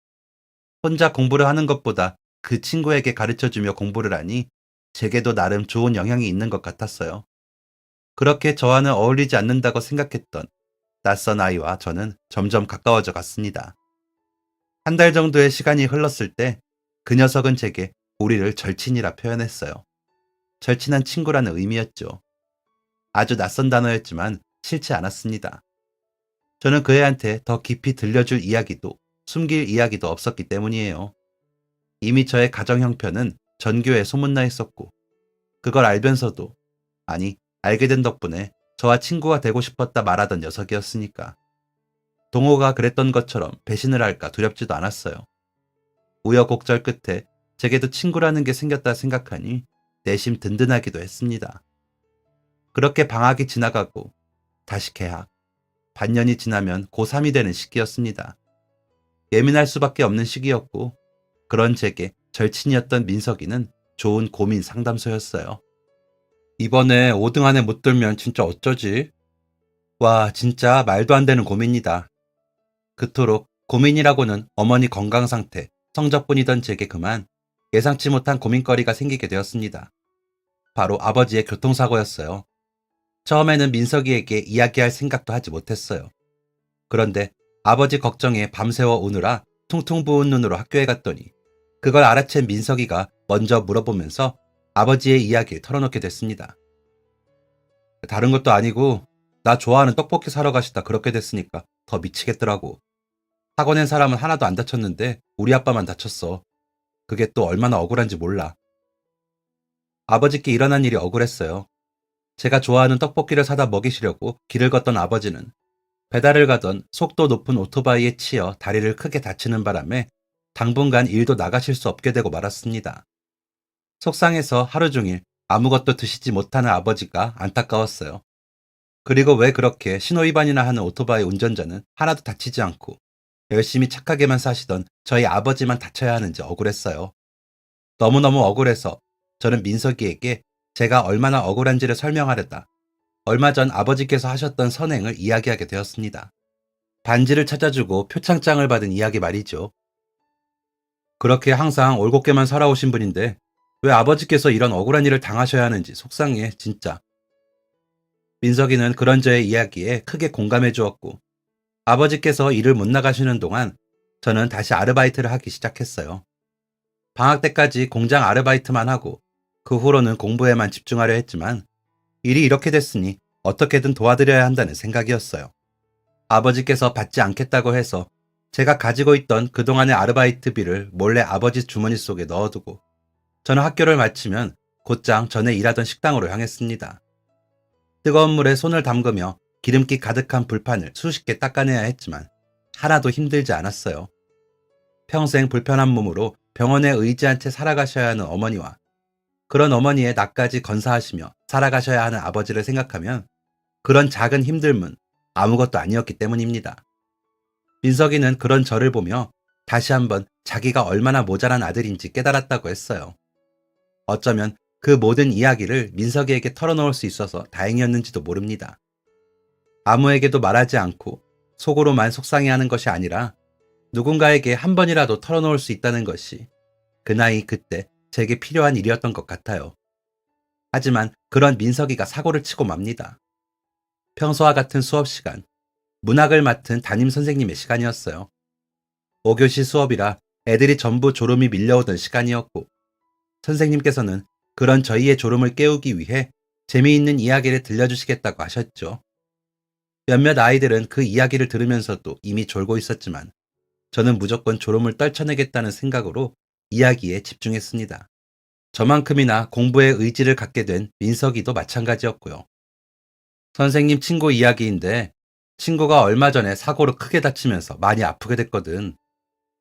혼자 공부를 하는 것보다 그 친구에게 가르쳐주며 공부를 하니 제게도 나름 좋은 영향이 있는 것 같았어요. 그렇게 저와는 어울리지 않는다고 생각했던 낯선 아이와 저는 점점 가까워져 갔습니다. 한 달 정도의 시간이 흘렀을 때 그 녀석은 제게 우리를 절친이라 표현했어요. 절친한 친구라는 의미였죠. 아주 낯선 단어였지만 싫지 않았습니다. 저는 그 애한테 더 깊이 들려줄 이야기도 숨길 이야기도 없었기 때문이에요. 이미 저의 가정 형편은 전교에 소문나 있었고 그걸 알면서도 아니 알게 된 덕분에 저와 친구가 되고 싶었다 말하던 녀석이었으니까. 동호가 그랬던 것처럼 배신을 할까 두렵지도 않았어요. 우여곡절 끝에 제게도 친구라는 게 생겼다 생각하니 내심 든든하기도 했습니다. 그렇게 방학이 지나가고 다시 개학, 반년이 지나면 고3이 되는 시기였습니다. 예민할 수밖에 없는 시기였고 그런 제게 절친이었던 민석이는 좋은 고민 상담소였어요. 이번에 5등 안에 못 들면 진짜 어쩌지? 와, 진짜 말도 안 되는 고민이다. 그토록 고민이라고는 어머니 건강 상태, 성적뿐이던 제게 그만 예상치 못한 고민거리가 생기게 되었습니다. 바로 아버지의 교통사고였어요. 처음에는 민석이에게 이야기할 생각도 하지 못했어요. 그런데 아버지 걱정에 밤새워 우느라 퉁퉁 부은 눈으로 학교에 갔더니 그걸 알아챈 민석이가 먼저 물어보면서 아버지의 이야기를 털어놓게 됐습니다. 다른 것도 아니고 나 좋아하는 떡볶이 사러 가시다 그렇게 됐으니까 더 미치겠더라고. 사고 낸 사람은 하나도 안 다쳤는데 우리 아빠만 다쳤어. 그게 또 얼마나 억울한지 몰라. 아버지께 일어난 일이 억울했어요. 제가 좋아하는 떡볶이를 사다 먹이시려고 길을 걷던 아버지는 배달을 가던 속도 높은 오토바이에 치여 다리를 크게 다치는 바람에 당분간 일도 나가실 수 없게 되고 말았습니다. 속상해서 하루 종일 아무것도 드시지 못하는 아버지가 안타까웠어요. 그리고 왜 그렇게 신호위반이나 하는 오토바이 운전자는 하나도 다치지 않고 열심히 착하게만 사시던 저희 아버지만 다쳐야 하는지 억울했어요. 너무너무 억울해서 저는 민석이에게 제가 얼마나 억울한지를 설명하려다 얼마 전 아버지께서 하셨던 선행을 이야기하게 되었습니다. 반지를 찾아주고 표창장을 받은 이야기 말이죠. 그렇게 항상 올곧게만 살아오신 분인데 왜 아버지께서 이런 억울한 일을 당하셔야 하는지 속상해 진짜. 민석이는 그런 저의 이야기에 크게 공감해 주었고 아버지께서 일을 못 나가시는 동안 저는 다시 아르바이트를 하기 시작했어요. 방학 때까지 공장 아르바이트만 하고 그 후로는 공부에만 집중하려 했지만 일이 이렇게 됐으니 어떻게든 도와드려야 한다는 생각이었어요. 아버지께서 받지 않겠다고 해서 제가 가지고 있던 그동안의 아르바이트비를 몰래 아버지 주머니 속에 넣어두고 저는 학교를 마치면 곧장 전에 일하던 식당으로 향했습니다. 뜨거운 물에 손을 담그며 기름기 가득한 불판을 수십 개 닦아내야 했지만 하나도 힘들지 않았어요. 평생 불편한 몸으로 병원에 의지한 채 살아가셔야 하는 어머니와 그런 어머니의 나까지 건사하시며 살아가셔야 하는 아버지를 생각하면 그런 작은 힘듦은 아무것도 아니었기 때문입니다. 민석이는 그런 저를 보며 다시 한번 자기가 얼마나 모자란 아들인지 깨달았다고 했어요. 어쩌면 그 모든 이야기를 민석이에게 털어놓을 수 있어서 다행이었는지도 모릅니다. 아무에게도 말하지 않고 속으로만 속상해하는 것이 아니라 누군가에게 한 번이라도 털어놓을 수 있다는 것이 그 나이 그때 제게 필요한 일이었던 것 같아요. 하지만 그런 민석이가 사고를 치고 맙니다. 평소와 같은 수업 시간, 문학을 맡은 담임 선생님의 시간이었어요. 5교시 수업이라 애들이 전부 졸음이 밀려오던 시간이었고, 선생님께서는 그런 저희의 졸음을 깨우기 위해 재미있는 이야기를 들려주시겠다고 하셨죠. 몇몇 아이들은 그 이야기를 들으면서도 이미 졸고 있었지만, 저는 무조건 졸음을 떨쳐내겠다는 생각으로 이야기에 집중했습니다. 저만큼이나 공부에 의지를 갖게 된 민석이도 마찬가지였고요. 선생님 친구 이야기인데, 친구가 얼마 전에 사고로 크게 다치면서 많이 아프게 됐거든.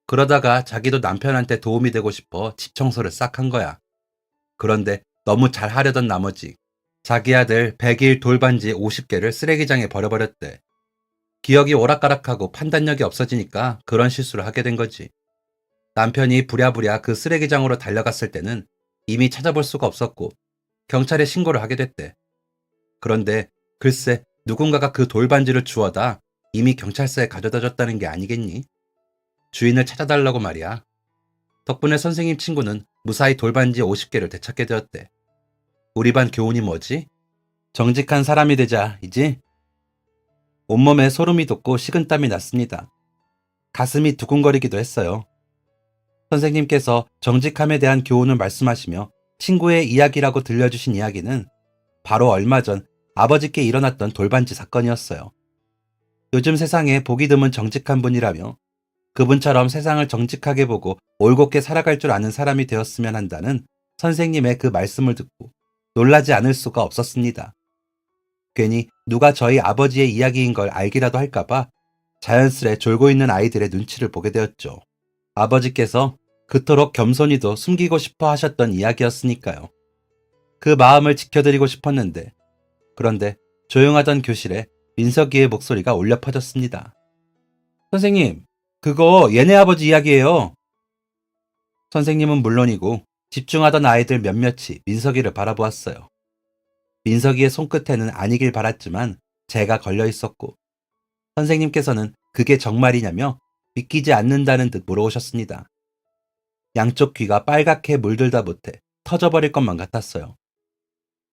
그러다가 자기도 남편한테 도움이 되고 싶어 집 청소를 싹 한 거야. 그런데 너무 잘 하려던 나머지 자기 아들 100일 돌반지 50개를 쓰레기장에 버려버렸대. 기억이 오락가락하고 판단력이 없어지니까 그런 실수를 하게 된 거지. 남편이 부랴부랴 그 쓰레기장으로 달려갔을 때는 이미 찾아볼 수가 없었고 경찰에 신고를 하게 됐대. 그런데 글쎄 누군가가 그 돌반지를 주워다 이미 경찰서에 가져다 줬다는 게 아니겠니? 주인을 찾아달라고 말이야. 덕분에 선생님 친구는 무사히 돌반지 50개를 되찾게 되었대. 우리 반 교훈이 뭐지? 정직한 사람이 되자이지? 온몸에 소름이 돋고 식은땀이 났습니다. 가슴이 두근거리기도 했어요. 선생님께서 정직함에 대한 교훈을 말씀하시며 친구의 이야기라고 들려주신 이야기는 바로 얼마 전 아버지께 일어났던 돌반지 사건이었어요. 요즘 세상에 보기 드문 정직한 분이라며 그분처럼 세상을 정직하게 보고 올곧게 살아갈 줄 아는 사람이 되었으면 한다는 선생님의 그 말씀을 듣고 놀라지 않을 수가 없었습니다. 괜히 누가 저희 아버지의 이야기인 걸 알기라도 할까봐 자연스레 졸고 있는 아이들의 눈치를 보게 되었죠. 아버지께서 그토록 겸손히도 숨기고 싶어 하셨던 이야기였으니까요. 그 마음을 지켜드리고 싶었는데, 그런데 조용하던 교실에 민석이의 목소리가 울려 퍼졌습니다. 선생님, 그거 얘네 아버지 이야기예요. 선생님은 물론이고 집중하던 아이들 몇몇이 민석이를 바라보았어요. 민석이의 손끝에는 아니길 바랐지만 제가 걸려 있었고 선생님께서는 그게 정말이냐며 믿기지 않는다는 듯 물어오셨습니다. 양쪽 귀가 빨갛게 물들다 못해 터져버릴 것만 같았어요.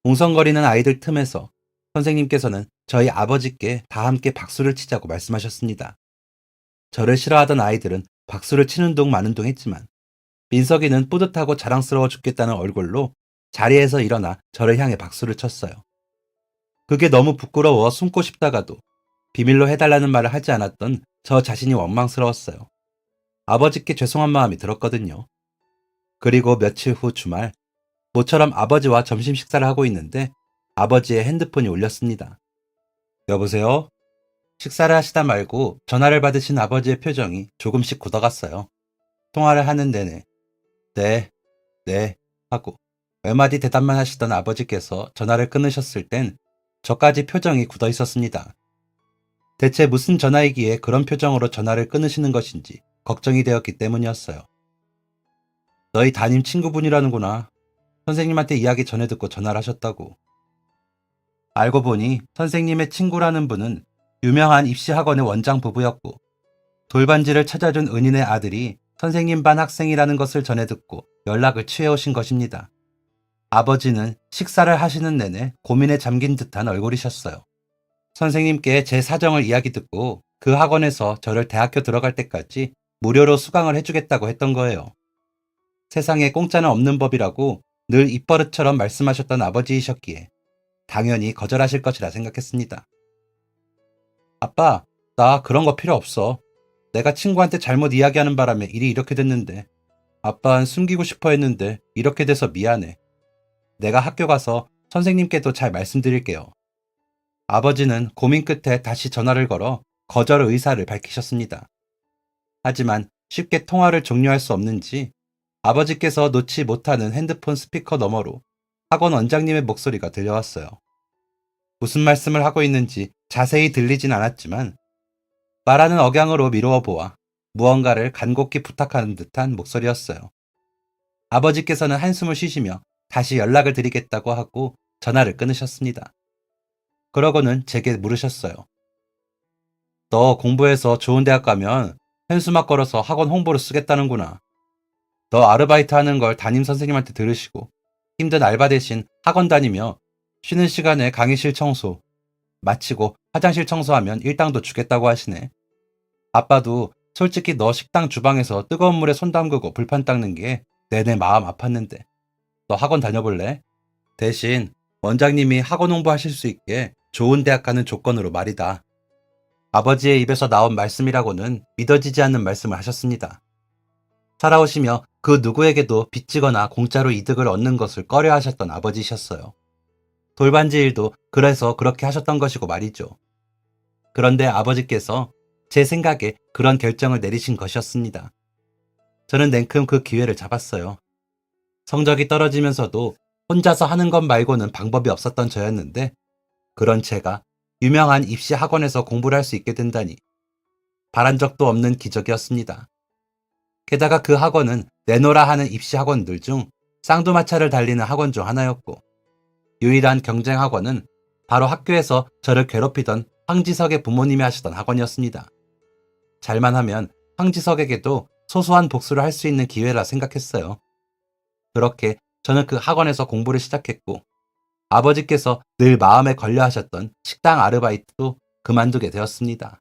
웅성거리는 아이들 틈에서 선생님께서는 저희 아버지께 다 함께 박수를 치자고 말씀하셨습니다. 저를 싫어하던 아이들은 박수를 치는 둥 마는 둥 했지만 민석이는 뿌듯하고 자랑스러워 죽겠다는 얼굴로 자리에서 일어나 저를 향해 박수를 쳤어요. 그게 너무 부끄러워 숨고 싶다가도 비밀로 해달라는 말을 하지 않았던 저 자신이 원망스러웠어요. 아버지께 죄송한 마음이 들었거든요. 그리고 며칠 후 주말, 모처럼 아버지와 점심 식사를 하고 있는데 아버지의 핸드폰이 울렸습니다. 여보세요? 식사를 하시다 말고 전화를 받으신 아버지의 표정이 조금씩 굳어갔어요. 통화를 하는 내내 네, 네 하고 몇 마디 대답만 하시던 아버지께서 전화를 끊으셨을 땐 저까지 표정이 굳어 있었습니다. 대체 무슨 전화이기에 그런 표정으로 전화를 끊으시는 것인지 걱정이 되었기 때문이었어요. 너희 담임 친구분이라는구나. 선생님한테 이야기 전해 듣고 전화를 하셨다고. 알고 보니 선생님의 친구라는 분은 유명한 입시학원의 원장 부부였고 돌반지를 찾아준 은인의 아들이 선생님 반 학생이라는 것을 전해 듣고 연락을 취해오신 것입니다. 아버지는 식사를 하시는 내내 고민에 잠긴 듯한 얼굴이셨어요. 선생님께 제 사정을 이야기 듣고 그 학원에서 저를 대학교 들어갈 때까지 무료로 수강을 해주겠다고 했던 거예요. 세상에 공짜는 없는 법이라고 늘 입버릇처럼 말씀하셨던 아버지이셨기에 당연히 거절하실 것이라 생각했습니다. 아빠, 나 그런 거 필요 없어. 내가 친구한테 잘못 이야기하는 바람에 일이 이렇게 됐는데 아빠는 숨기고 싶어 했는데 이렇게 돼서 미안해. 내가 학교 가서 선생님께도 잘 말씀드릴게요. 아버지는 고민 끝에 다시 전화를 걸어 거절 의사를 밝히셨습니다. 하지만 쉽게 통화를 종료할 수 없는지 아버지께서 놓지 못하는 핸드폰 스피커 너머로 학원 원장님의 목소리가 들려왔어요. 무슨 말씀을 하고 있는지 자세히 들리진 않았지만 말하는 억양으로 미루어 보아 무언가를 간곡히 부탁하는 듯한 목소리였어요. 아버지께서는 한숨을 쉬시며 다시 연락을 드리겠다고 하고 전화를 끊으셨습니다. 그러고는 제게 물으셨어요. 너 공부해서 좋은 대학 가면 현수막 걸어서 학원 홍보를 쓰겠다는구나. 너 아르바이트 하는 걸 담임 선생님한테 들으시고 힘든 알바 대신 학원 다니며 쉬는 시간에 강의실 청소, 마치고 화장실 청소하면 일당도 주겠다고 하시네. 아빠도 솔직히 너 식당 주방에서 뜨거운 물에 손 담그고 불판 닦는 게 내내 마음 아팠는데 너 학원 다녀볼래? 대신 원장님이 학원 홍보하실 수 있게 좋은 대학 가는 조건으로 말이다. 아버지의 입에서 나온 말씀이라고는 믿어지지 않는 말씀을 하셨습니다. 살아오시며 그 누구에게도 빚지거나 공짜로 이득을 얻는 것을 꺼려 하셨던 아버지셨어요. 돌반지 일도 그래서 그렇게 하셨던 것이고 말이죠. 그런데 아버지께서 제 생각에 그런 결정을 내리신 것이었습니다. 저는 냉큼 그 기회를 잡았어요. 성적이 떨어지면서도 혼자서 하는 것 말고는 방법이 없었던 저였는데 그런 제가 유명한 입시 학원에서 공부를 할 수 있게 된다니 바란 적도 없는 기적이었습니다. 게다가 그 학원은 내노라 하는 입시 학원들 중 쌍두마차를 달리는 학원 중 하나였고 유일한 경쟁 학원은 바로 학교에서 저를 괴롭히던 황지석의 부모님이 하시던 학원이었습니다. 잘만 하면 황지석에게도 소소한 복수를 할 수 있는 기회라 생각했어요. 그렇게 저는 그 학원에서 공부를 시작했고 아버지께서 늘 마음에 걸려 하셨던 식당 아르바이트도 그만두게 되었습니다.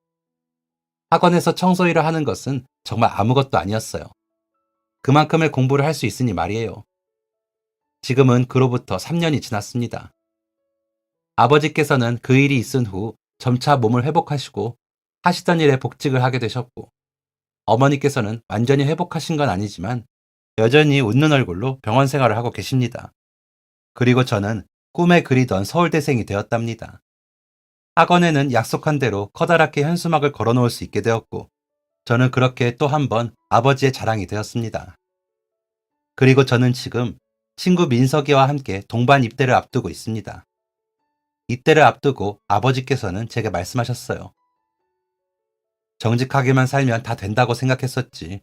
학원에서 청소 일을 하는 것은 정말 아무것도 아니었어요. 그만큼의 공부를 할 수 있으니 말이에요. 지금은 그로부터 3년이 지났습니다. 아버지께서는 그 일이 있은 후 점차 몸을 회복하시고 하시던 일에 복직을 하게 되셨고 어머니께서는 완전히 회복하신 건 아니지만 여전히 웃는 얼굴로 병원 생활을 하고 계십니다. 그리고 저는 꿈에 그리던 서울대생이 되었답니다. 학원에는 약속한 대로 커다랗게 현수막을 걸어놓을 수 있게 되었고 저는 그렇게 또 한 번 아버지의 자랑이 되었습니다. 그리고 저는 지금 친구 민석이와 함께 동반 입대를 앞두고 있습니다. 입대를 앞두고 아버지께서는 제게 말씀하셨어요. 정직하게만 살면 다 된다고 생각했었지.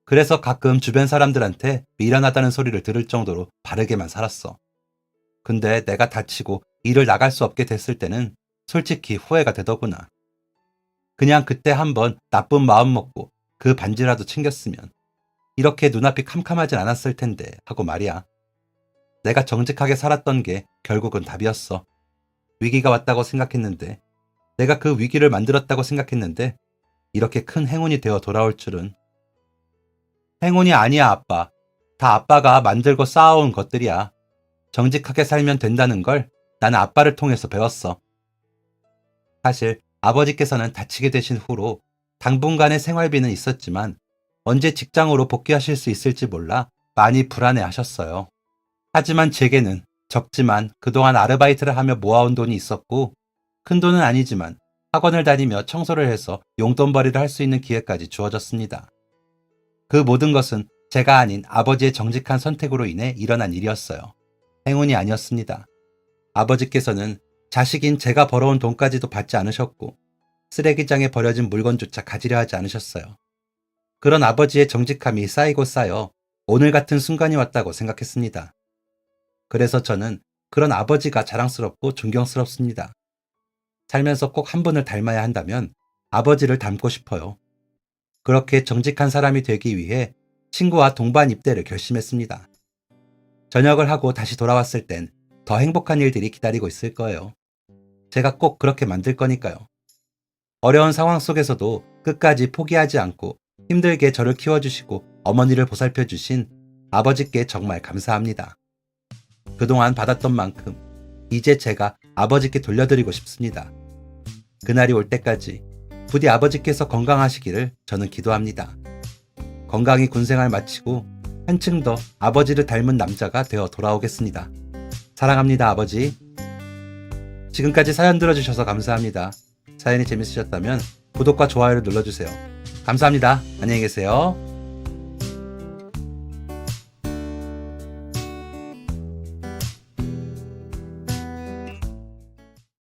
그래서 가끔 주변 사람들한테 미련하다는 소리를 들을 정도로 바르게만 살았어. 근데 내가 다치고 일을 나갈 수 없게 됐을 때는 솔직히 후회가 되더구나. 그냥 그때 한번 나쁜 마음 먹고 그 반지라도 챙겼으면 이렇게 눈앞이 캄캄하진 않았을 텐데 하고 말이야. 내가 정직하게 살았던 게 결국은 답이었어. 위기가 왔다고 생각했는데 내가 그 위기를 만들었다고 생각했는데 이렇게 큰 행운이 되어 돌아올 줄은. 행운이 아니야, 아빠. 다 아빠가 만들고 쌓아온 것들이야. 정직하게 살면 된다는 걸 나는 아빠를 통해서 배웠어. 사실 아버지께서는 다치게 되신 후로 당분간의 생활비는 있었지만 언제 직장으로 복귀하실 수 있을지 몰라 많이 불안해하셨어요. 하지만 제게는 적지만 그동안 아르바이트를 하며 모아온 돈이 있었고 큰 돈은 아니지만 학원을 다니며 청소를 해서 용돈벌이를 할 수 있는 기회까지 주어졌습니다. 그 모든 것은 제가 아닌 아버지의 정직한 선택으로 인해 일어난 일이었어요. 행운이 아니었습니다. 아버지께서는 자식인 제가 벌어온 돈까지도 받지 않으셨고 쓰레기장에 버려진 물건조차 가지려 하지 않으셨어요. 그런 아버지의 정직함이 쌓이고 쌓여 오늘 같은 순간이 왔다고 생각했습니다. 그래서 저는 그런 아버지가 자랑스럽고 존경스럽습니다. 살면서 꼭 한 분을 닮아야 한다면 아버지를 닮고 싶어요. 그렇게 정직한 사람이 되기 위해 친구와 동반 입대를 결심했습니다. 전역을 하고 다시 돌아왔을 땐 더 행복한 일들이 기다리고 있을 거예요. 제가 꼭 그렇게 만들 거니까요. 어려운 상황 속에서도 끝까지 포기하지 않고 힘들게 저를 키워주시고 어머니를 보살펴주신 아버지께 정말 감사합니다. 그동안 받았던 만큼 이제 제가 아버지께 돌려드리고 싶습니다. 그날이 올 때까지 부디 아버지께서 건강하시기를 저는 기도합니다. 건강히 군생활 마치고 한층 더 아버지를 닮은 남자가 되어 돌아오겠습니다. 사랑합니다, 아버지. 지금까지 사연 들어주셔서 감사합니다. 사연이 재밌으셨다면 구독과 좋아요를 눌러주세요. 감사합니다. 안녕히 계세요.